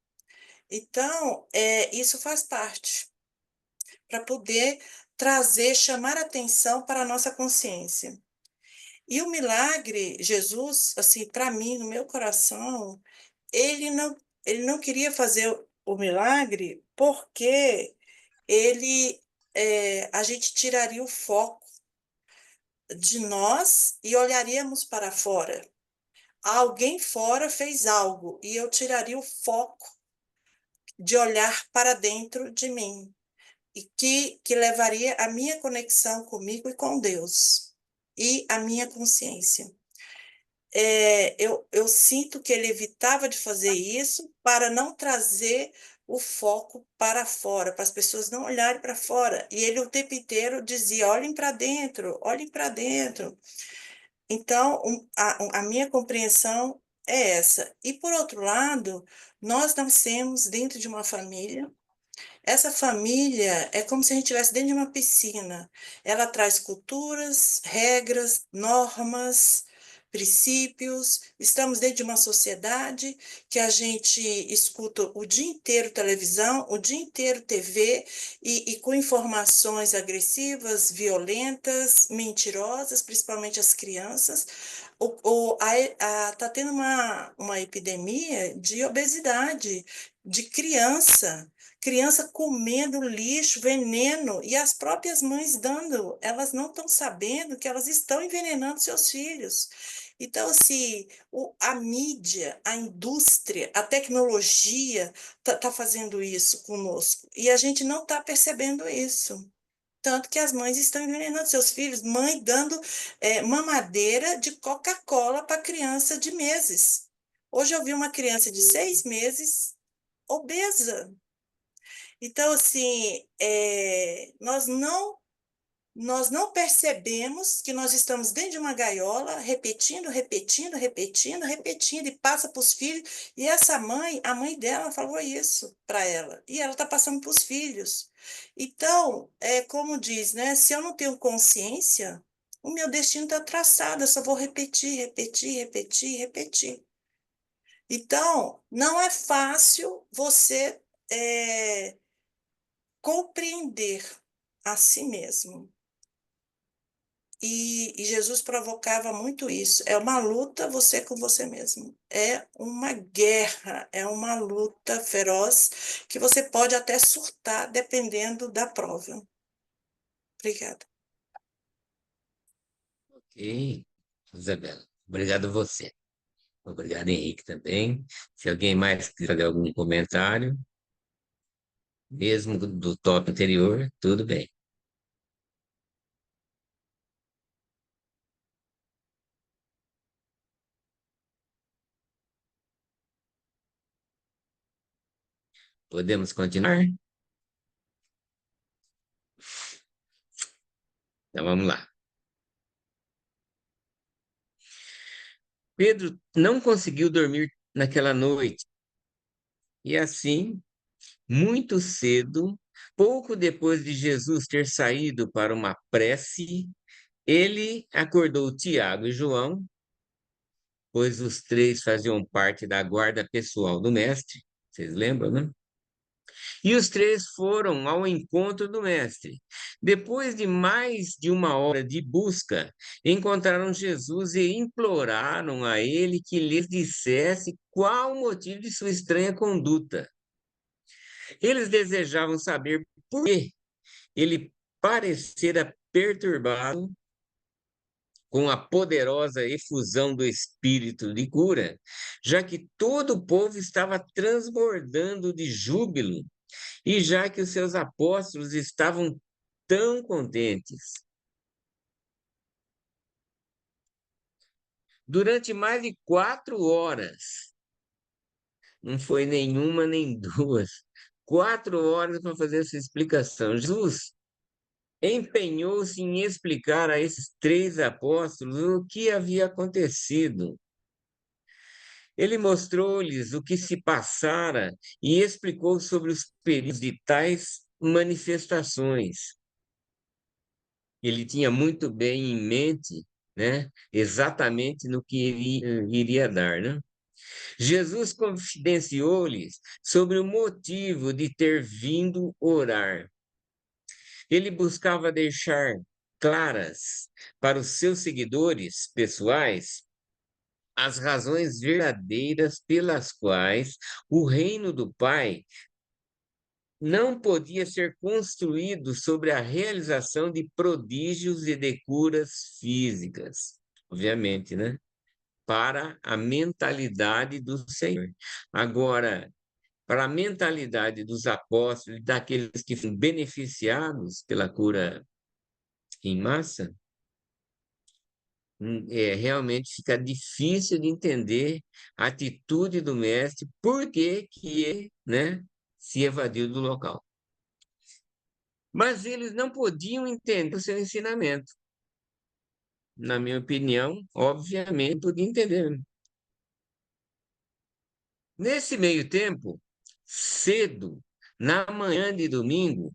Então, isso faz parte, para poder trazer, chamar atenção para a nossa consciência. E o milagre, Jesus, assim, para mim, no meu coração, ele não, ele não queria fazer o milagre porque a gente tiraria o foco de nós e olharíamos para fora. Alguém fora fez algo e eu tiraria o foco de olhar para dentro de mim. e que levaria a minha conexão comigo e com Deus, e a minha consciência. Eu sinto que ele evitava de fazer isso para não trazer o foco para fora, para as pessoas não olharem para fora. E ele o tempo inteiro dizia: olhem para dentro, olhem para dentro. Então, a minha compreensão é essa. E, por outro lado, nós nascemos dentro de uma família. Essa família é como se a gente estivesse dentro de uma piscina. Ela traz culturas, regras, normas, princípios. Estamos dentro de uma sociedade que a gente escuta o dia inteiro televisão, o dia inteiro TV, e com informações agressivas, violentas, mentirosas, principalmente as crianças. Tá tendo uma epidemia de obesidade de criança comendo lixo, veneno, e as próprias mães dando, elas não estão sabendo que elas estão envenenando seus filhos. Então, assim, a mídia, a indústria, a tecnologia tá fazendo isso conosco, e a gente não está percebendo isso. Tanto que as mães estão envenenando seus filhos, mãe dando mamadeira de Coca-Cola para criança de meses. Hoje eu vi uma criança de 6 meses obesa. Então, assim, nós não percebemos que nós estamos dentro de uma gaiola, repetindo, repetindo, repetindo, repetindo, e passa para os filhos. E essa mãe, a mãe dela falou isso para ela, e ela está passando para os filhos. Então, como diz, né? Se eu não tenho consciência, o meu destino está traçado, eu só vou repetir, repetir, repetir, repetir. Então, não é fácil você compreender a si mesmo. E Jesus provocava muito isso. É uma luta você com você mesmo. É uma guerra, é uma luta feroz que você pode até surtar dependendo da prova. Obrigada. Ok, Isabela. Obrigado a você. Obrigado, Henrique, também. Se alguém mais quiser fazer algum comentário, mesmo do tópico anterior, tudo bem. Podemos continuar? Então vamos lá. Pedro não conseguiu dormir naquela noite e assim, muito cedo, pouco depois de Jesus ter saído para uma prece, ele acordou Tiago e João, pois os três faziam parte da guarda pessoal do mestre. Vocês lembram, né? E os três foram ao encontro do mestre. Depois de mais de uma hora de busca, encontraram Jesus e imploraram a ele que lhes dissesse qual o motivo de sua estranha conduta. Eles desejavam saber por que ele parecera perturbado com a poderosa efusão do espírito de cura, já que todo o povo estava transbordando de júbilo e já que os seus apóstolos estavam tão contentes. Durante mais de 4 horas, não foi nenhuma nem duas, 4 horas para fazer essa explicação. Jesus empenhou-se em explicar a esses três apóstolos o que havia acontecido. Ele mostrou-lhes o que se passara e explicou sobre os perigos de tais manifestações. Ele tinha muito bem em mente, né, exatamente no que ele iria dar, né? Jesus confidenciou-lhes sobre o motivo de ter vindo orar. Ele buscava deixar claras para os seus seguidores pessoais as razões verdadeiras pelas quais o reino do Pai não podia ser construído sobre a realização de prodígios e de curas físicas, obviamente, né? Para a mentalidade do Senhor. Agora, para a mentalidade dos apóstolos e daqueles que foram beneficiados pela cura em massa, realmente fica difícil de entender a atitude do mestre, por que que ele, né, se evadiu do local. Mas eles não podiam entender o seu ensinamento. Na minha opinião, obviamente, podia entender. Nesse meio tempo, cedo, na manhã de domingo,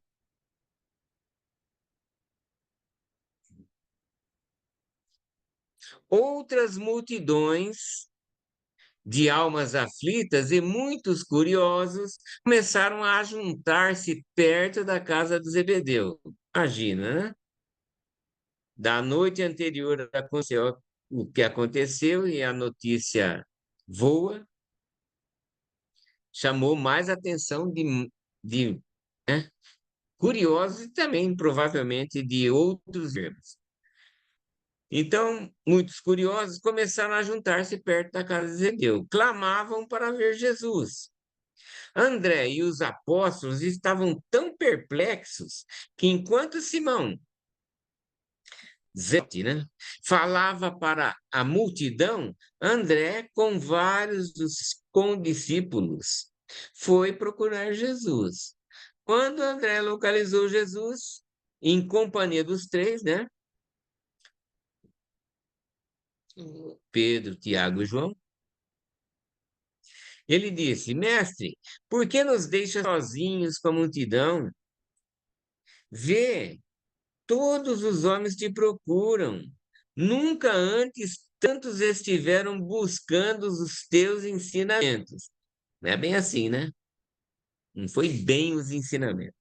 outras multidões de almas aflitas e muitos curiosos começaram a juntar-se perto da casa do Zebedeu. Imagina, né? Da noite anterior aconteceu o que aconteceu e a notícia voa, chamou mais atenção de né, curiosos e também, provavelmente, de outros termos. Então, muitos curiosos começaram a juntar-se perto da casa de Zebedeu, clamavam para ver Jesus. André e os apóstolos estavam tão perplexos que, enquanto Simão, Zete, né, falava para a multidão, André, com vários dos condiscípulos, foi procurar Jesus. Quando André localizou Jesus, em companhia dos três, né, Pedro, Tiago e João, ele disse: Mestre, por que nos deixa sozinhos com a multidão? Vê, todos os homens te procuram. Nunca antes tantos estiveram buscando os teus ensinamentos. Não é bem assim, né? Não foi bem os ensinamentos.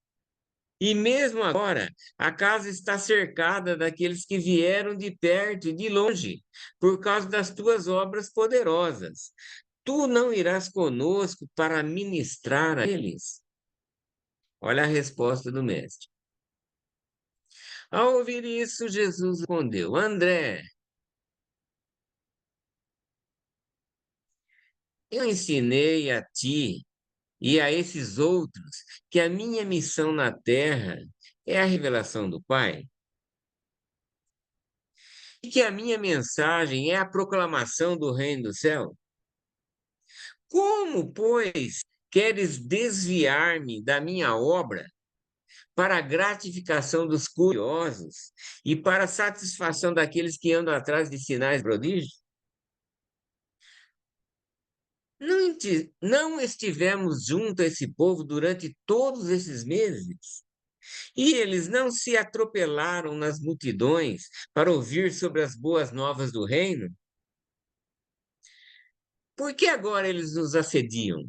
E mesmo agora, a casa está cercada daqueles que vieram de perto e de longe, por causa das tuas obras poderosas. Tu não irás conosco para ministrar a eles? Olha a resposta do mestre. Ao ouvir isso, Jesus respondeu: André, eu ensinei a ti e a esses outros que a minha missão na terra é a revelação do Pai, e que a minha mensagem é a proclamação do reino do céu. Como, pois, queres desviar-me da minha obra para a gratificação dos curiosos e para a satisfação daqueles que andam atrás de sinais e prodígios? Não estivemos junto a esse povo durante todos esses meses? E eles não se atropelaram nas multidões para ouvir sobre as boas novas do reino? Por que agora eles nos assediam?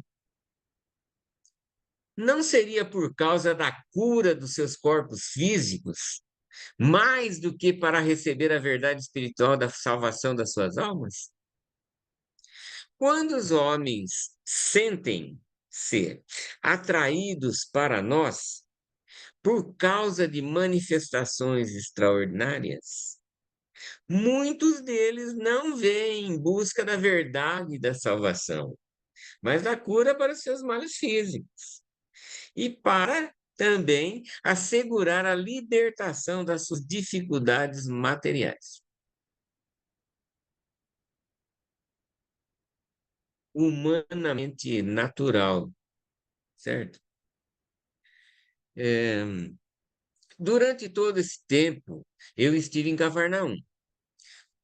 Não seria por causa da cura dos seus corpos físicos, mais do que para receber a verdade espiritual da salvação das suas almas? Quando os homens sentem-se atraídos para nós por causa de manifestações extraordinárias, muitos deles não vêm em busca da verdade da salvação, mas da cura para os seus males físicos e para também assegurar a libertação das suas dificuldades materiais. Humanamente natural, certo? Durante todo esse tempo, eu estive em Cafarnaum,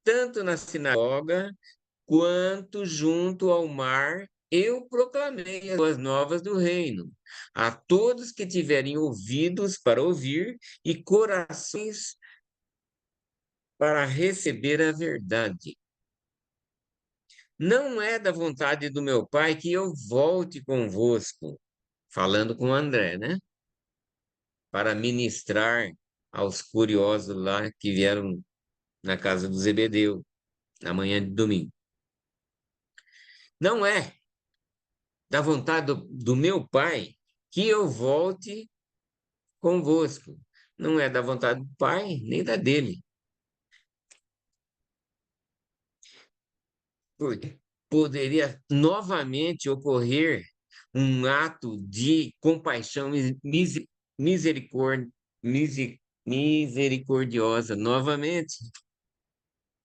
tanto na sinagoga quanto junto ao mar, eu proclamei as boas novas do reino a todos que tiverem ouvidos para ouvir e corações para receber a verdade. Não é da vontade do meu Pai que eu volte convosco, falando com André, né? Para ministrar aos curiosos lá que vieram na casa do Zebedeu, na manhã de domingo. Não é da vontade do meu Pai que eu volte convosco. Não é da vontade do Pai, nem da dele. Porque poderia novamente ocorrer um ato de compaixão misericordiosa novamente,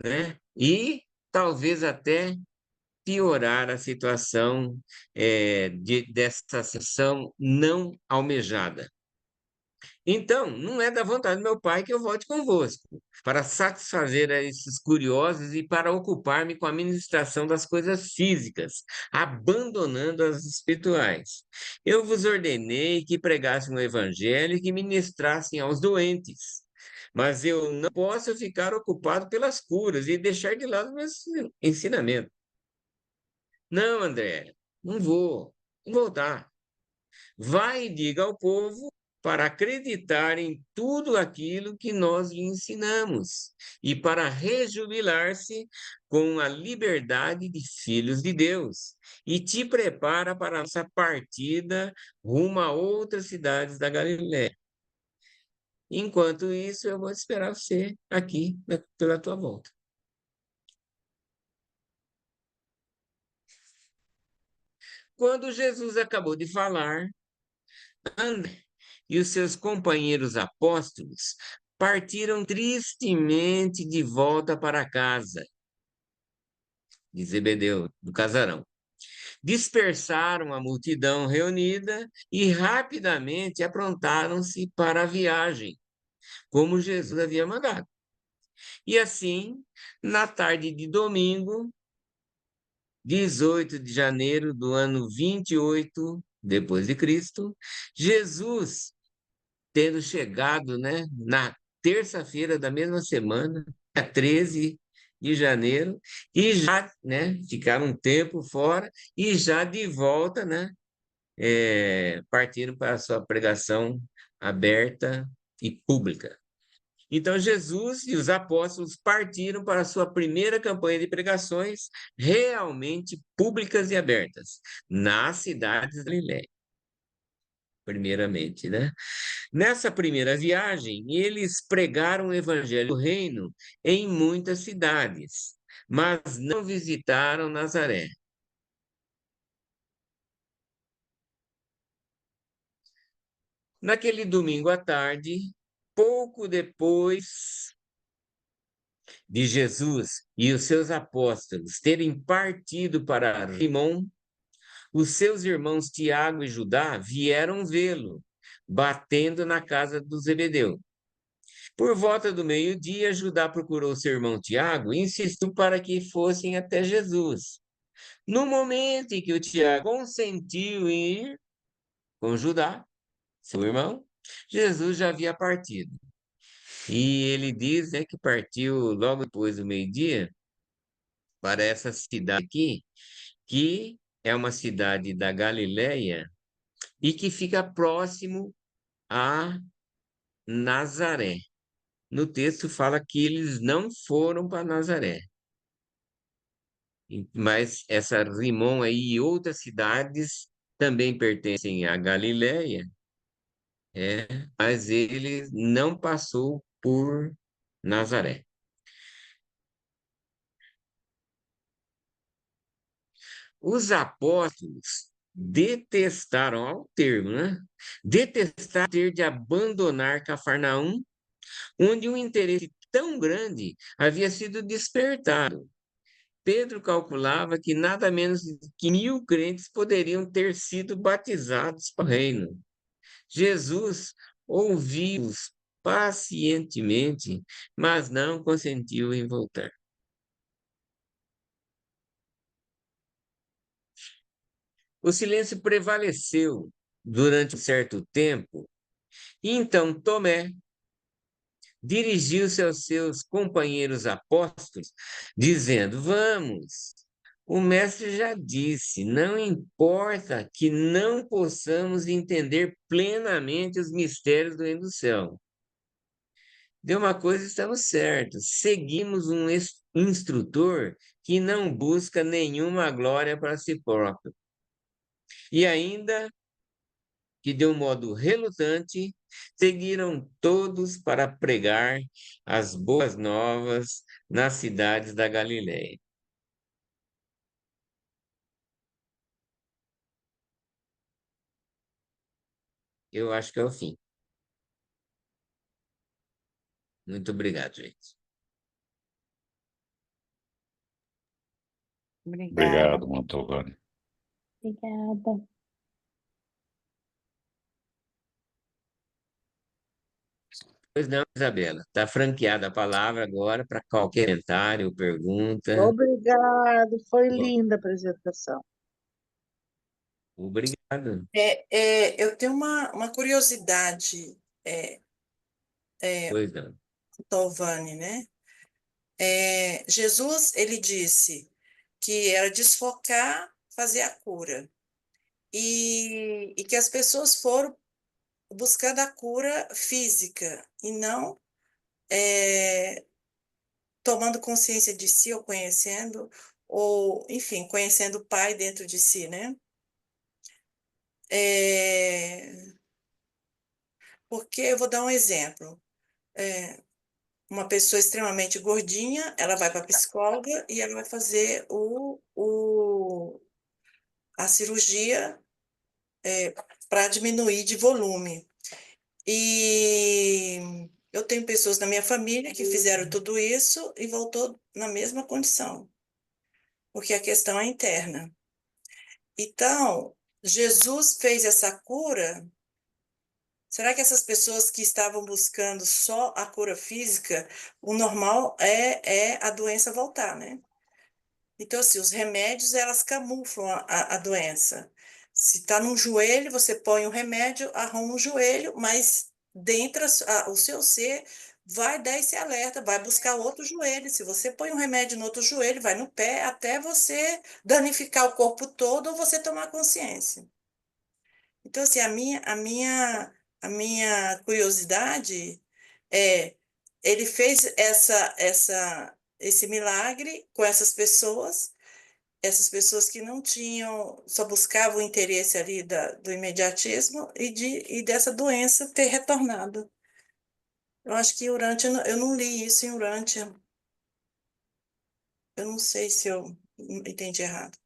né? E talvez até piorar a situação dessa sessão não almejada. Então, não é da vontade do meu Pai que eu volte convosco, para satisfazer a esses curiosos e para ocupar-me com a ministração das coisas físicas, abandonando as espirituais. Eu vos ordenei que pregassem o evangelho e que ministrassem aos doentes. Mas eu não posso ficar ocupado pelas curas e deixar de lado meus ensinamentos. Não, André, não vou voltar. Vai e diga ao povo para acreditar em tudo aquilo que nós lhe ensinamos e para rejubilar-se com a liberdade de filhos de Deus. E te prepara para a nossa partida rumo a outras cidades da Galiléia. Enquanto isso, eu vou esperar você aqui pela tua volta. Quando Jesus acabou de falar, André e os seus companheiros apóstolos partiram tristemente de volta para casa de Zebedeu, do casarão. Dispersaram a multidão reunida e rapidamente aprontaram-se para a viagem, como Jesus havia mandado. E assim, na tarde de domingo, 18 de janeiro do ano 28 depois de Cristo, Jesus, tendo chegado, né, na terça-feira da mesma semana, dia 13 de janeiro, e já, né, ficaram um tempo fora e já de volta, né, partiram para a sua pregação aberta e pública. Então, Jesus e os apóstolos partiram para a sua primeira campanha de pregações realmente públicas e abertas, nas cidades da Galiléia, primeiramente, né? Nessa primeira viagem, eles pregaram o evangelho do reino em muitas cidades, mas não visitaram Nazaré. Naquele domingo à tarde, pouco depois de Jesus e os seus apóstolos terem partido para Rimon, os seus irmãos Tiago e Judá vieram vê-lo, batendo na casa do Zebedeu. Por volta do meio-dia, Judá procurou seu irmão Tiago e insistiu para que fossem até Jesus. No momento em que o Tiago consentiu em ir com Judá, seu irmão, Jesus já havia partido. E ele diz, né, que partiu logo depois do meio-dia para essa cidade aqui, que é uma cidade da Galileia e que fica próximo a Nazaré. No texto fala que eles não foram para Nazaré, mas essa Rimon aí e outras cidades também pertencem à Galileia, mas ele não passou por Nazaré. Os apóstolos detestaram, olha o termo, né? Detestaram ter de abandonar Cafarnaum, onde um interesse tão grande havia sido despertado. Pedro calculava que nada menos que 1.000 crentes poderiam ter sido batizados para o reino. Jesus ouviu-os pacientemente, mas não consentiu em voltar. O silêncio prevaleceu durante um certo tempo, e então Tomé dirigiu-se aos seus companheiros apóstolos, dizendo: Vamos, o mestre já disse, não importa que não possamos entender plenamente os mistérios do reino do céu. De uma coisa estamos certos, seguimos um instrutor que não busca nenhuma glória para si próprio. E ainda que, de um modo relutante, seguiram todos para pregar as boas novas nas cidades da Galiléia. eu acho que é o fim. Muito obrigado, gente. Obrigada. Obrigado, Mantovani. Obrigada. Pois não, Isabela. Está franqueada a palavra agora para qualquer comentário, pergunta. Obrigado, foi linda a apresentação. Obrigado. Eu tenho uma curiosidade, Pois não. Tovani, né? Jesus, ele disse que era desfocar, fazer a cura. E que as pessoas foram buscando a cura física e não tomando consciência de si ou conhecendo, ou, enfim, conhecendo o Pai dentro de si, né? Porque eu vou dar um exemplo. É, uma pessoa extremamente gordinha, ela vai para a psicóloga e ela vai fazer a cirurgia para diminuir de volume. E eu tenho pessoas na minha família que fizeram tudo isso e voltou na mesma condição, porque a questão é interna. Então, Jesus fez essa cura. Será que essas pessoas que estavam buscando só a cura física, o normal é a doença voltar, né? Então, assim, os remédios, elas camuflam a doença. Se está num joelho, você põe o remédio, arruma o joelho, mas dentro o seu ser vai dar esse alerta, vai buscar outro joelho. Se você põe um remédio no outro joelho, vai no pé, até você danificar o corpo todo ou você tomar consciência. Então, assim, a minha curiosidade é, ele fez esse milagre com essas pessoas que não tinham, só buscavam o interesse ali do imediatismo e dessa doença ter retornado. Eu acho que Urântia, eu não li isso em Urântia. Eu não sei se eu entendi errado.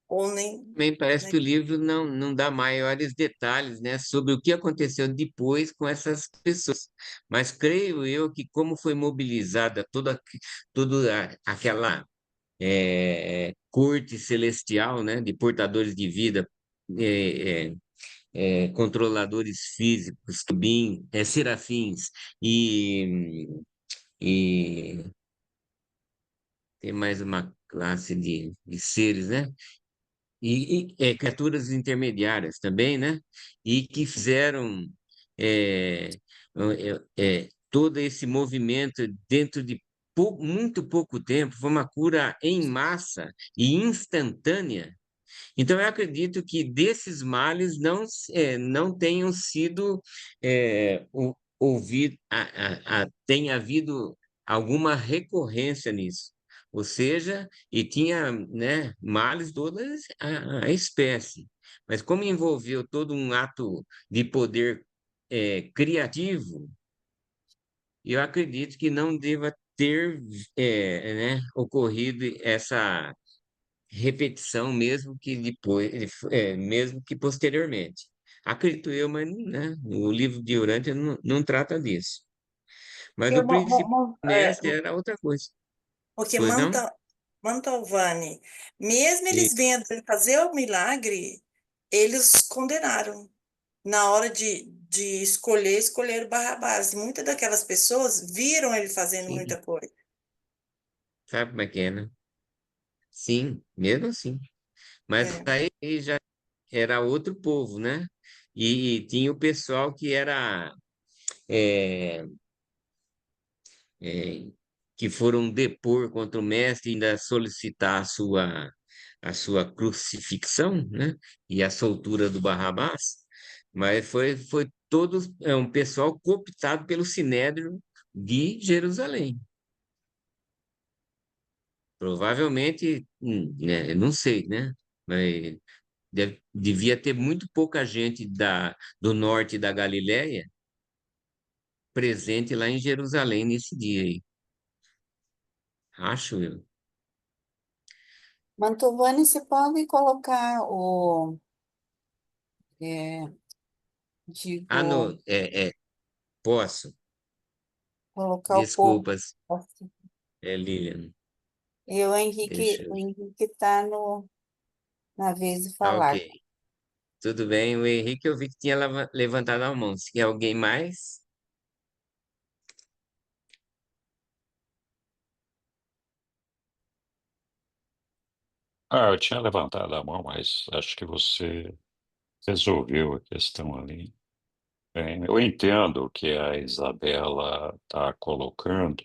Ou nem, Também parece que nem... o livro não dá maiores detalhes, né, sobre o que aconteceu depois com essas pessoas. Mas creio eu que como foi mobilizada toda aquela corte celestial, né, de portadores de vida, é, controladores físicos, tubim, serafins e tem mais uma classe de seres, né? Criaturas intermediárias também, né? E que fizeram é, todo esse movimento dentro de muito pouco tempo, foi uma cura em massa e instantânea. Então, eu acredito que desses males não tenham sido ouvido, tenha havido alguma recorrência nisso. Ou seja, e tinha, né, males toda a espécie. Mas como envolveu todo um ato de poder criativo, eu acredito que não deva ter né, ocorrido essa repetição, mesmo que depois, mesmo que posteriormente. Acredito eu, mas né, o livro de Urântia não trata disso. Mas Porque, o princípio honesto era outra coisa. porque Pois não? Mantovani, mesmo E, eles vendo ele fazer o milagre, eles condenaram. Na hora de escolher, escolheram Barrabás. E muitas daquelas pessoas viram ele fazendo sim, muita coisa. sabe como é que é, né? Sim, mesmo assim. Mas É. aí já era outro povo, né? E tinha o pessoal que era é, é, que foram depor contra o mestre e ainda solicitar a sua crucifixão, né? E a soltura do Barrabás, mas foi todos um pessoal cooptado pelo Sinédrio de Jerusalém. Provavelmente, né, eu não sei, né? Mas devia ter muito pouca gente do norte da Galiléia presente lá em Jerusalém nesse dia aí. Acho eu. Mantovani, você pode colocar Ah, Digo, no, posso. colocar o povo. Desculpas, Lilian. E Deixa eu... O Henrique está no, na vez de Tá falar. ok. Tudo bem. O Henrique, eu vi que tinha levantado a mão. Se quer alguém mais? Ah, eu tinha levantado a mão, mas acho que você resolveu a questão ali. Bem, eu entendo o que a Isabela está colocando.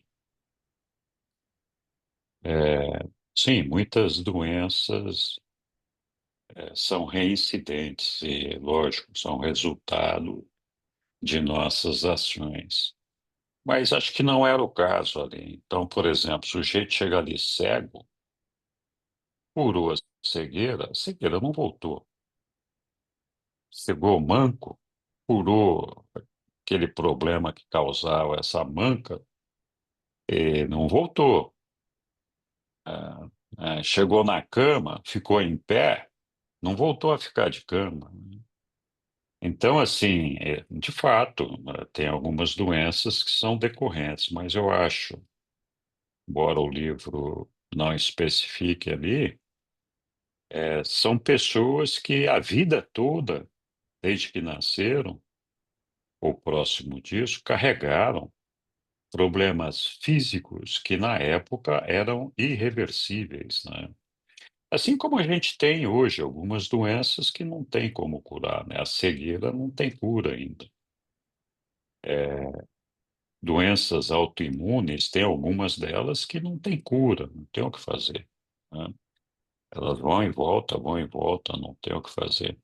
É, sim, muitas doenças são reincidentes e, lógico, são resultado de nossas ações. Mas acho que não era o caso ali. Então, por exemplo, o sujeito chega ali cego, curou a cegueira não voltou. Chegou manco, curou aquele problema que causava essa manca e não voltou. Chegou na cama, ficou em pé, não voltou a ficar de cama. Então, assim, de fato, tem algumas doenças que são decorrentes, mas eu acho, embora o livro não especifique ali, são pessoas que a vida toda, desde que nasceram, ou próximo disso, carregaram problemas físicos que na época eram irreversíveis, né? Assim como a gente tem hoje algumas doenças que não tem como curar, né? A cegueira não tem cura ainda. Doenças autoimunes, tem algumas delas que não tem cura, não tem o que fazer, né? Elas vão e voltam, não tem o que fazer.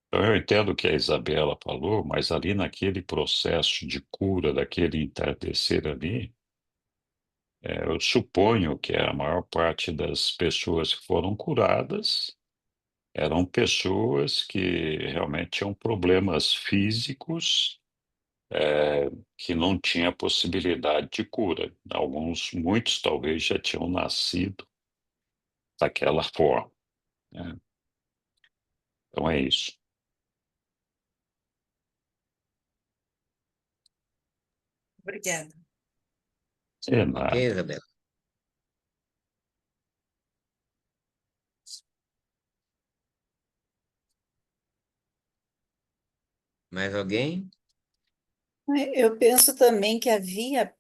Então, eu entendo o que a Isabela falou, mas ali naquele processo de cura, daquele entardecer ali, eu suponho que a maior parte das pessoas que foram curadas eram pessoas que realmente tinham problemas físicos, que não tinha possibilidade de cura. Alguns, muitos talvez já tinham nascido daquela forma, né? Então é isso. Obrigada. É Ok, nada. Isabela. Mais alguém? Eu penso também que havia,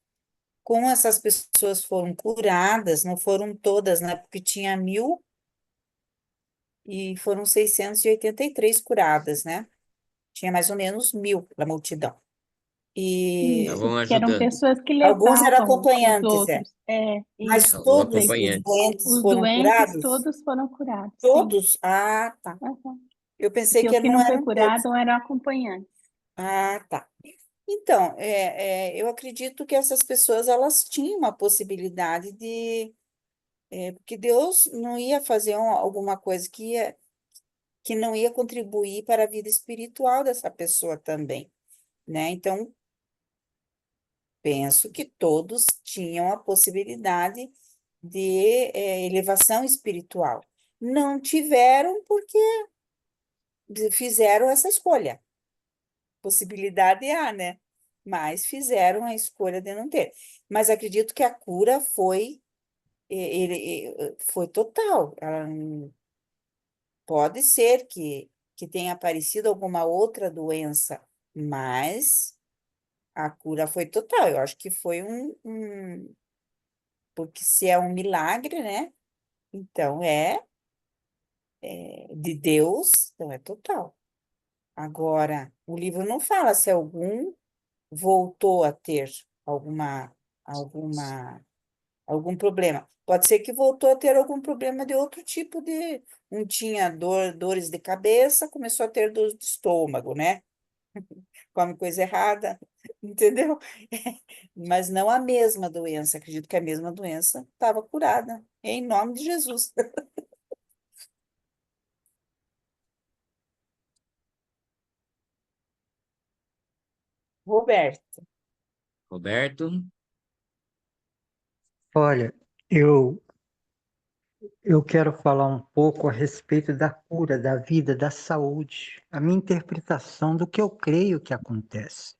como essas pessoas foram curadas, não foram todas, né? Porque tinha 1.000 e foram 683 curadas, né? Tinha mais ou menos 1.000 na multidão. E Isso, Estavam porque eram ajudando. pessoas que alguns eram levavam os acompanhantes, é. outros. É, Mas isso, Os isso todos aí. os acompanhantes. doentes Os foram doentes curados? todos foram curados, sim. Todos? Ah, tá. Uhum. Eu pensei Porque o que que não não foi eram todos. curado eram acompanhantes. Ah, tá. Então, eu acredito que essas pessoas elas tinham a possibilidade de, porque Deus não ia fazer alguma coisa que não ia contribuir para a vida espiritual dessa pessoa também, né? Então, penso que todos tinham a possibilidade de, elevação espiritual. Não tiveram porque fizeram essa escolha. Possibilidade há, né? Mas fizeram a escolha de não ter. Mas acredito que a cura foi, foi total. Pode ser que tenha aparecido alguma outra doença, mas a cura foi total. Eu acho que foi porque se é um milagre, né? Então é de Deus, então é total. Agora, o livro não fala se algum voltou a ter alguma, alguma, algum problema. Pode ser que voltou a ter algum problema de outro tipo de. Um tinha dores de cabeça, começou a ter dor de estômago, né? Come coisa errada, entendeu? Mas não a mesma doença. Acredito que a mesma doença estava curada, em nome de Jesus. Roberto, Roberto? Olha, eu, Eu quero falar um pouco a respeito da cura, da vida, da saúde, a minha interpretação do que eu creio que acontece.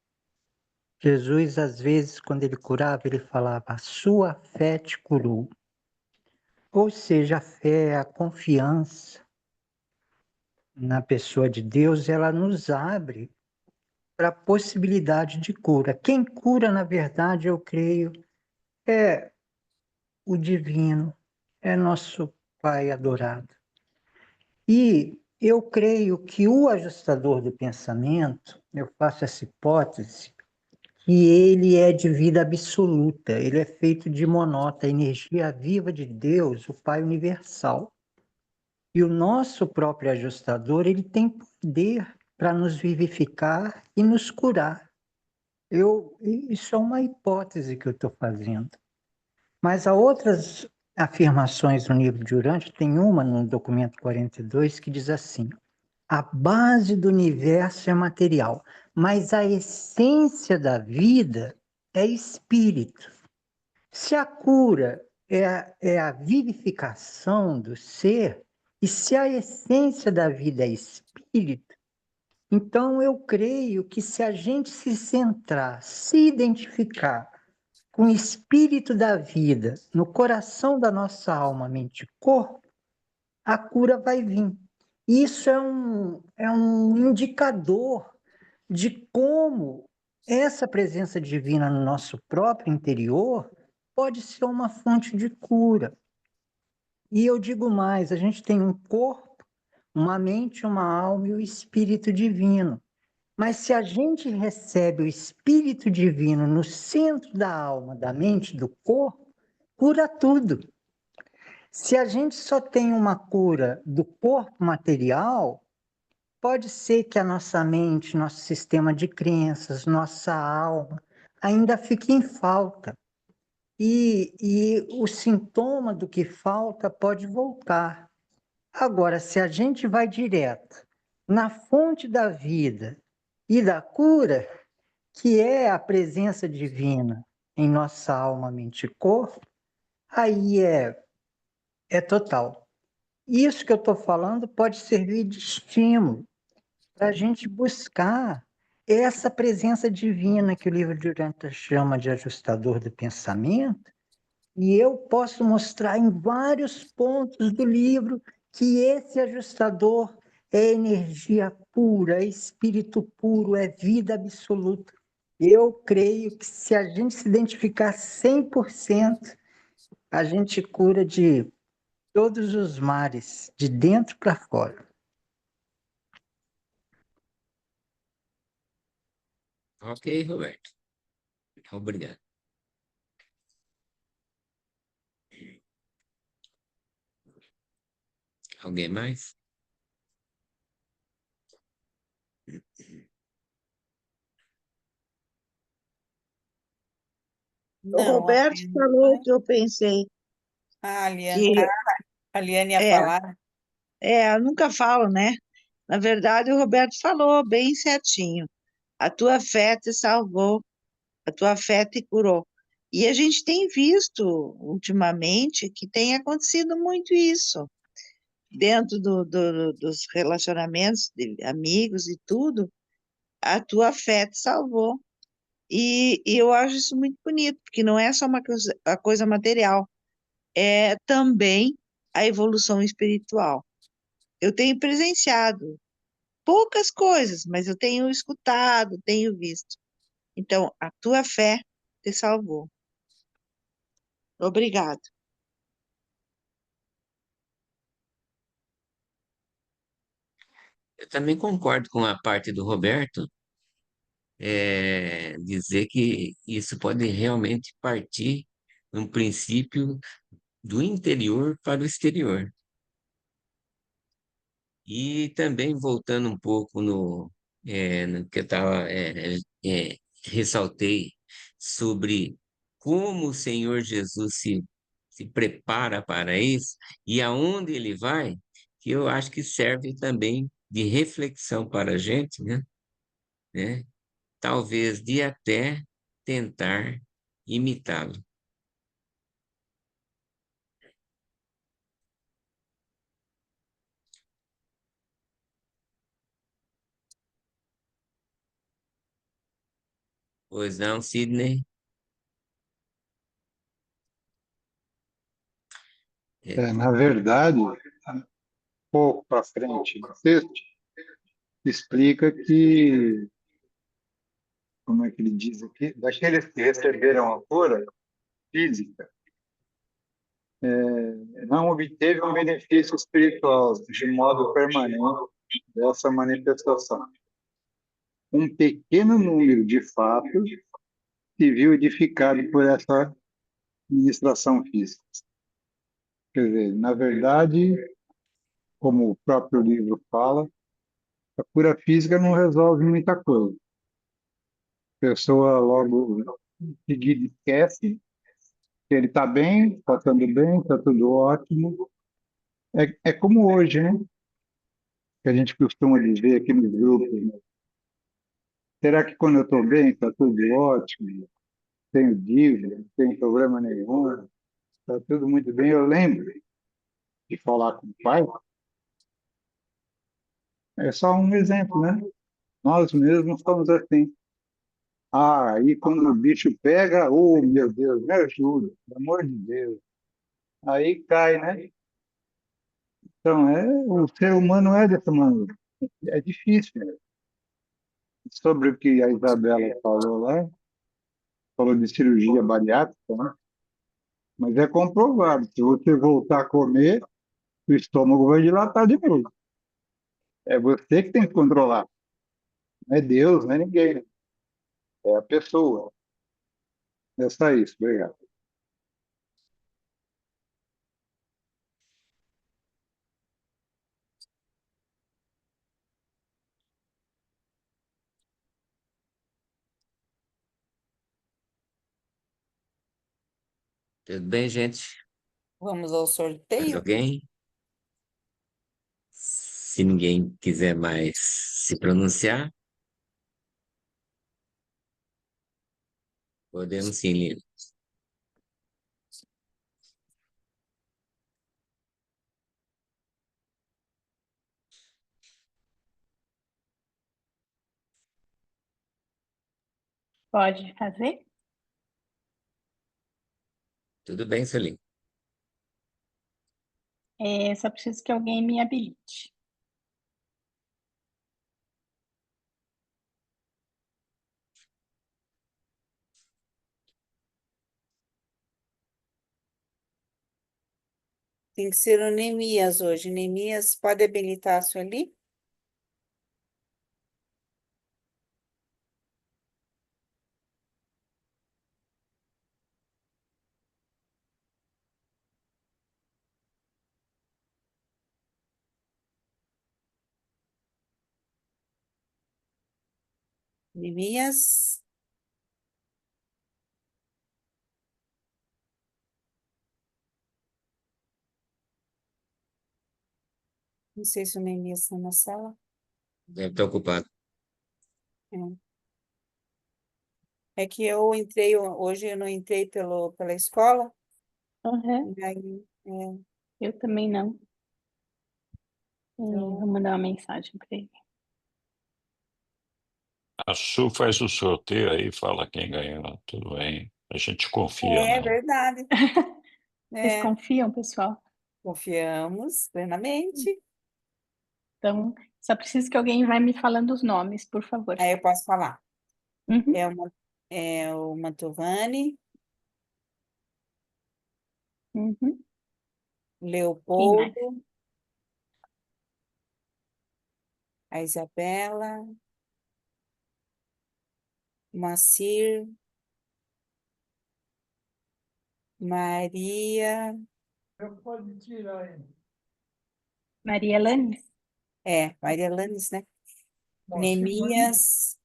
Jesus, às vezes, quando ele curava, ele falava: a sua fé te curou. Ou seja, a fé, a confiança na pessoa de Deus, ela nos abre para a possibilidade de cura. Quem cura, na verdade, eu creio, é o divino, é nosso Pai adorado. E eu creio que o ajustador do pensamento, eu faço essa hipótese, que ele é de vida absoluta, ele é feito de monota, a energia viva de Deus, o Pai universal. E o nosso próprio ajustador, ele tem poder para nos vivificar e nos curar. Isso é uma hipótese que eu estou fazendo. Mas há outras afirmações no livro de Urântia, tem uma no documento 42 que diz assim: a base do universo é material, mas a essência da vida é espírito. Se a cura é a vivificação do ser, e se a essência da vida é espírito, então eu creio que se a gente se centrar, se identificar com o espírito da vida no coração da nossa alma, mente e corpo, a cura vai vir. Isso é um indicador de como essa presença divina no nosso próprio interior pode ser uma fonte de cura. E eu digo mais, a gente tem um corpo, uma mente, uma alma e o espírito divino. Mas se a gente recebe o espírito divino no centro da alma, da mente, do corpo, cura tudo. Se a gente só tem uma cura do corpo material, pode ser que a nossa mente, nosso sistema de crenças, nossa alma, ainda fique em falta. E o sintoma do que falta pode voltar. Agora, se a gente vai direto na fonte da vida e da cura, que é a presença divina em nossa alma, mente e corpo, aí é total. Isso que eu estou falando pode servir de estímulo para a gente buscar essa presença divina que o livro de Urântia chama de ajustador do pensamento, e eu posso mostrar em vários pontos do livro que esse ajustador é energia pura, é espírito puro, é vida absoluta. Eu creio que se a gente se identificar 100%, a gente cura de todos os mares, de dentro para fora. Ok, Roberto. Obrigado. Alguém mais? O Não, Roberto apenas. falou o que eu pensei, Ah, que A Liane ia é, falar. eu nunca falo, né? Na verdade, o Roberto falou bem certinho. A tua fé te salvou, a tua fé te curou. E a gente tem visto ultimamente que tem acontecido muito isso dentro dos relacionamentos de amigos e tudo. A tua fé te salvou. E eu acho isso muito bonito, porque não é só uma coisa, a coisa material, é também a evolução espiritual. Eu tenho presenciado poucas coisas, mas eu tenho escutado, tenho visto. Então, a tua fé te salvou. Obrigado. Eu também concordo com a parte do Roberto, dizer que isso pode realmente partir de um princípio do interior para o exterior. E também voltando um pouco no que eu ressaltei sobre como o Senhor Jesus se prepara para isso e aonde ele vai, que eu acho que serve também de reflexão para a gente, né? Talvez de até tentar imitá-lo. Pois não, Sidney? Na verdade, um pouco para frente no texto, explica que, como é que ele diz aqui, daqueles que receberam a cura física, não obteve um benefício espiritual de modo permanente dessa manifestação. Um pequeno número, de fato, se viu edificado por essa ministração física. Quer dizer, na verdade, como o próprio livro fala, a cura física não resolve muita coisa. A pessoa logo em seguida esquece que ele está bem, está tudo ótimo. É como hoje, né? Que a gente costuma dizer aqui nos grupos, né? Será que quando eu estou bem, está tudo ótimo? Não tenho dívida, não tenho problema nenhum, está tudo muito bem? Eu lembro de falar com o pai, é só um exemplo, né? Nós mesmos somos assim. Ah, aí quando o bicho pega, oh meu Deus, me ajuda, pelo amor de Deus. Aí cai, né? Então, o ser humano é dessa maneira. É difícil, né? Sobre o que a Isabela falou lá, falou de cirurgia bariátrica, né? Mas é comprovado, se você voltar a comer, o estômago vai dilatar de novo. É você que tem que controlar. Não é Deus, não é ninguém, né? É a pessoa. É só isso, obrigado. Tudo bem, gente? Vamos ao Mais sorteio? alguém? Se ninguém quiser mais se pronunciar, podemos sim, Lina. Pode fazer? Tudo bem, Sueli. Só preciso que alguém me habilite. Tem que ser o Neemias hoje. Neemias, pode habilitar a Sueli? Neemias? Não sei se o Neemias está na sala. Deve estar ocupado. É que eu entrei, hoje eu não entrei pela escola, Uhum, e aí, eu também não. então, Vou mandar uma mensagem para ele. A Su faz o sorteio aí, fala quem ganhou, tudo bem. A gente confia é nela. verdade, Vocês é, confiam, pessoal? confiamos plenamente. Então, só preciso que alguém vai me falando os nomes, por favor. Aí eu posso falar. Uhum, É o Mantovani, uhum. Quem mais? Leopoldo, a Isabela, Moacir, Maria, Maria Lanes? Maria Lanes, né? Neemias,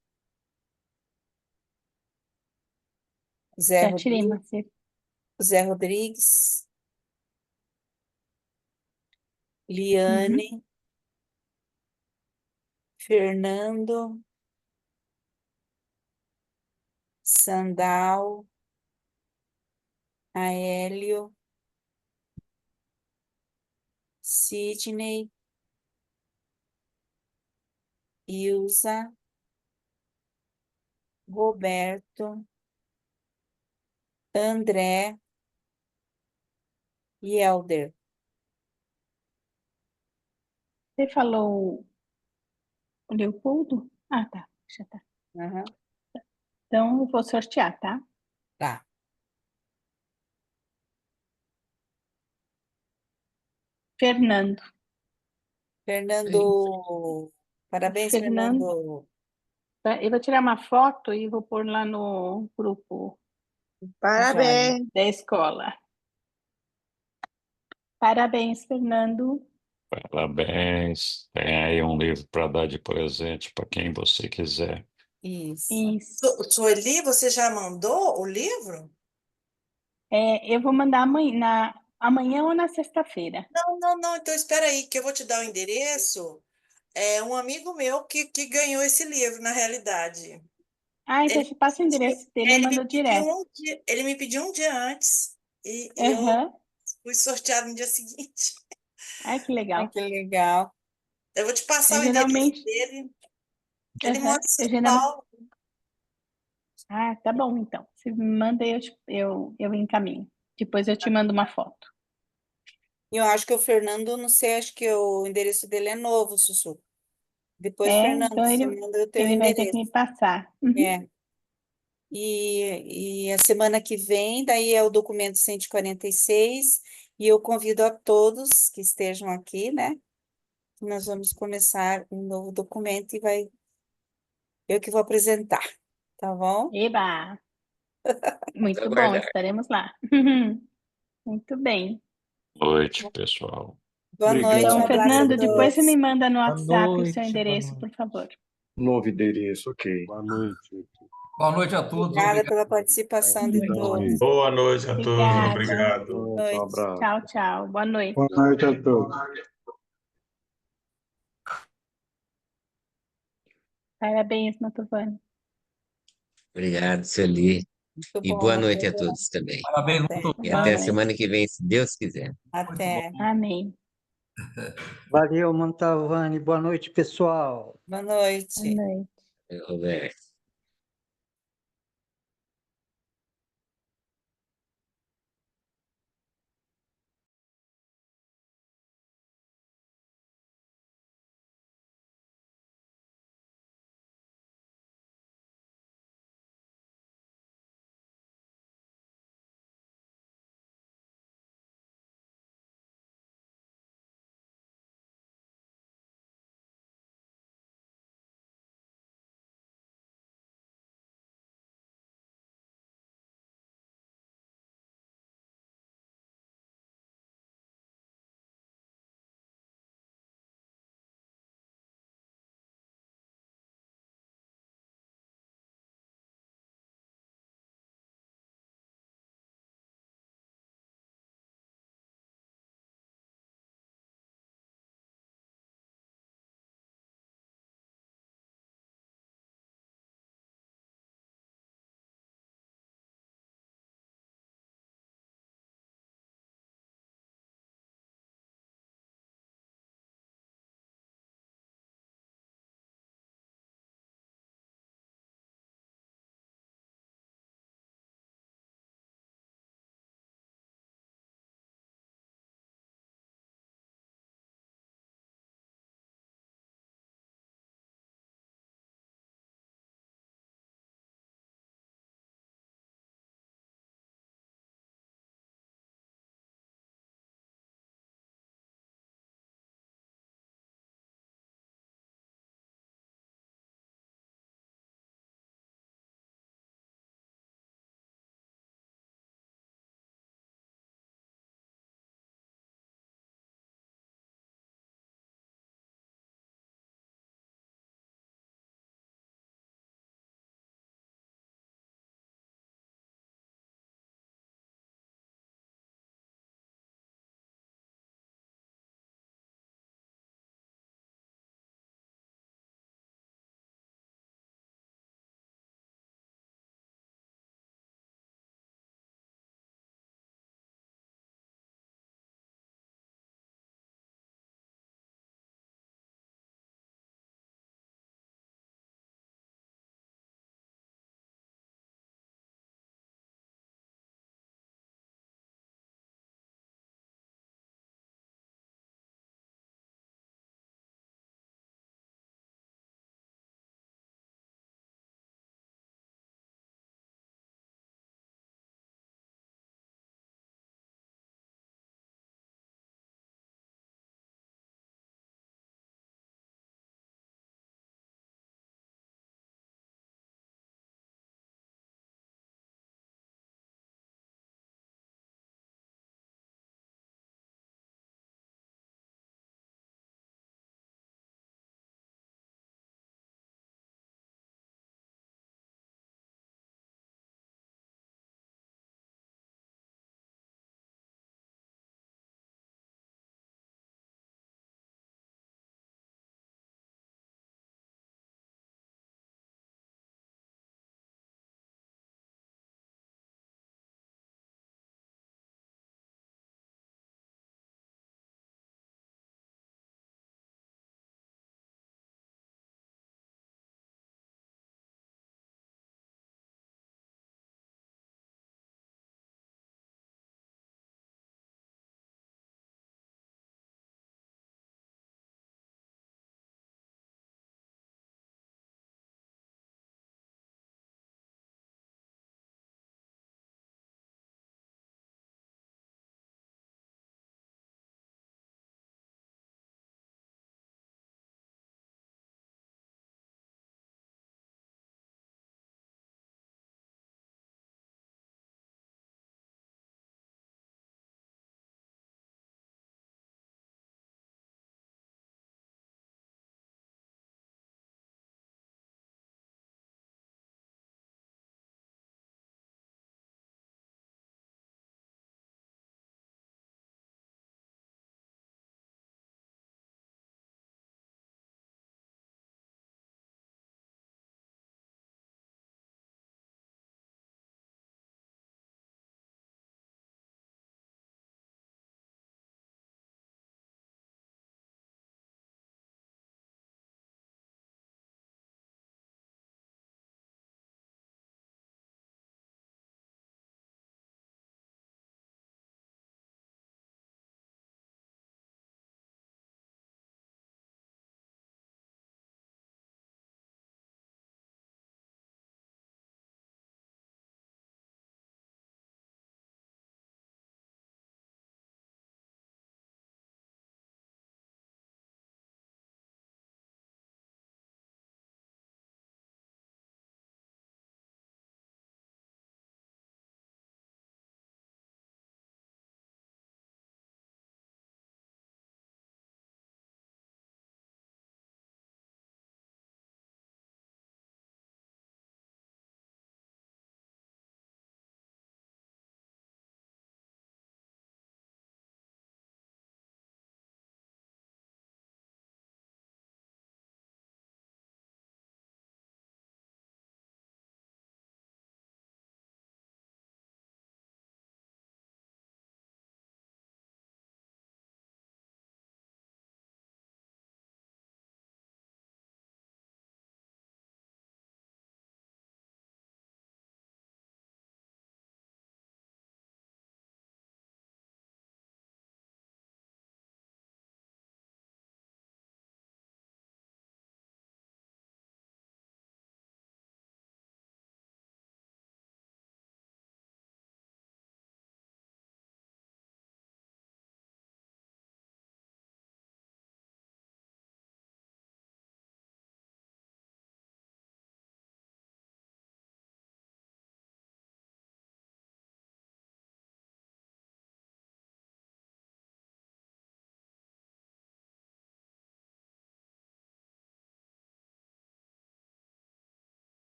Zé Já tirei, Rodrigues, Marcelo. Zé Rodrigues, Uhum, Liane, Fernando, Sandal, Aélio, Sidney, Ilza, Roberto, André e Helder. Você falou o Leopoldo? Ah, tá. Já tá. Aham, Então, eu vou sortear, tá? tá. Fernando. Fernando, parabéns, Fernando. Fernando. Eu vou tirar uma foto e vou pôr lá no grupo Parabéns. da escola. Parabéns, Fernando. Parabéns. Tem aí um livro para dar de presente para quem você quiser. Isso. Isso. Sueli, você já mandou o livro? Eu vou mandar amanhã ou na sexta-feira. Não, então espera aí, que eu vou te dar o endereço. É um amigo meu que ganhou esse livro, na realidade. Ah, então Ele, você passa o endereço dele e ele me manda pediu direto. ele me pediu um dia antes e eu Aham. fui sorteado no dia seguinte. Ai, que Ai, legal. que legal. Eu vou te passar Eu o endereço geralmente. dele. Ele Aham. mora em Eu São geralmente. Paulo. Ah, tá bom, então. Você me manda e eu encaminho. Depois eu te mando uma foto. E eu acho que o Fernando, não sei, acho que o endereço dele é novo, Sussu. Depois, Fernando, Então você manda o teu ele vai ter que endereço. me passar. Uhum. É. E a semana que vem, daí é o documento 146, e eu convido a todos que estejam aqui, né? Que nós vamos começar um novo documento e eu que vou apresentar, tá bom? Eba! Vamos Muito bom, aguardar. estaremos lá. Muito bem. Boa noite, pessoal. Boa noite, um Então, Obrigado. abraço a Fernando, depois você me todos. manda no Boa WhatsApp o seu noite, boa endereço, noite. por favor. Novo endereço, ok. Boa noite. Boa noite a todos. Obrigada Obrigado. pela participação de todos. Boa noite a todos, Obrigada. obrigado. Boa Um noite. abraço. Tchau, tchau. Boa noite. Boa noite a todos. Parabéns, Mantovani. Obrigado, Sueli. Muito E bom, boa noite a Matheus. todos também. Parabéns, Até. muito E Boa até a noite. semana que vem, se Deus quiser. Até. Amém. Valeu, Montavani. Boa noite, pessoal. Boa Boa noite. noite. Roberto.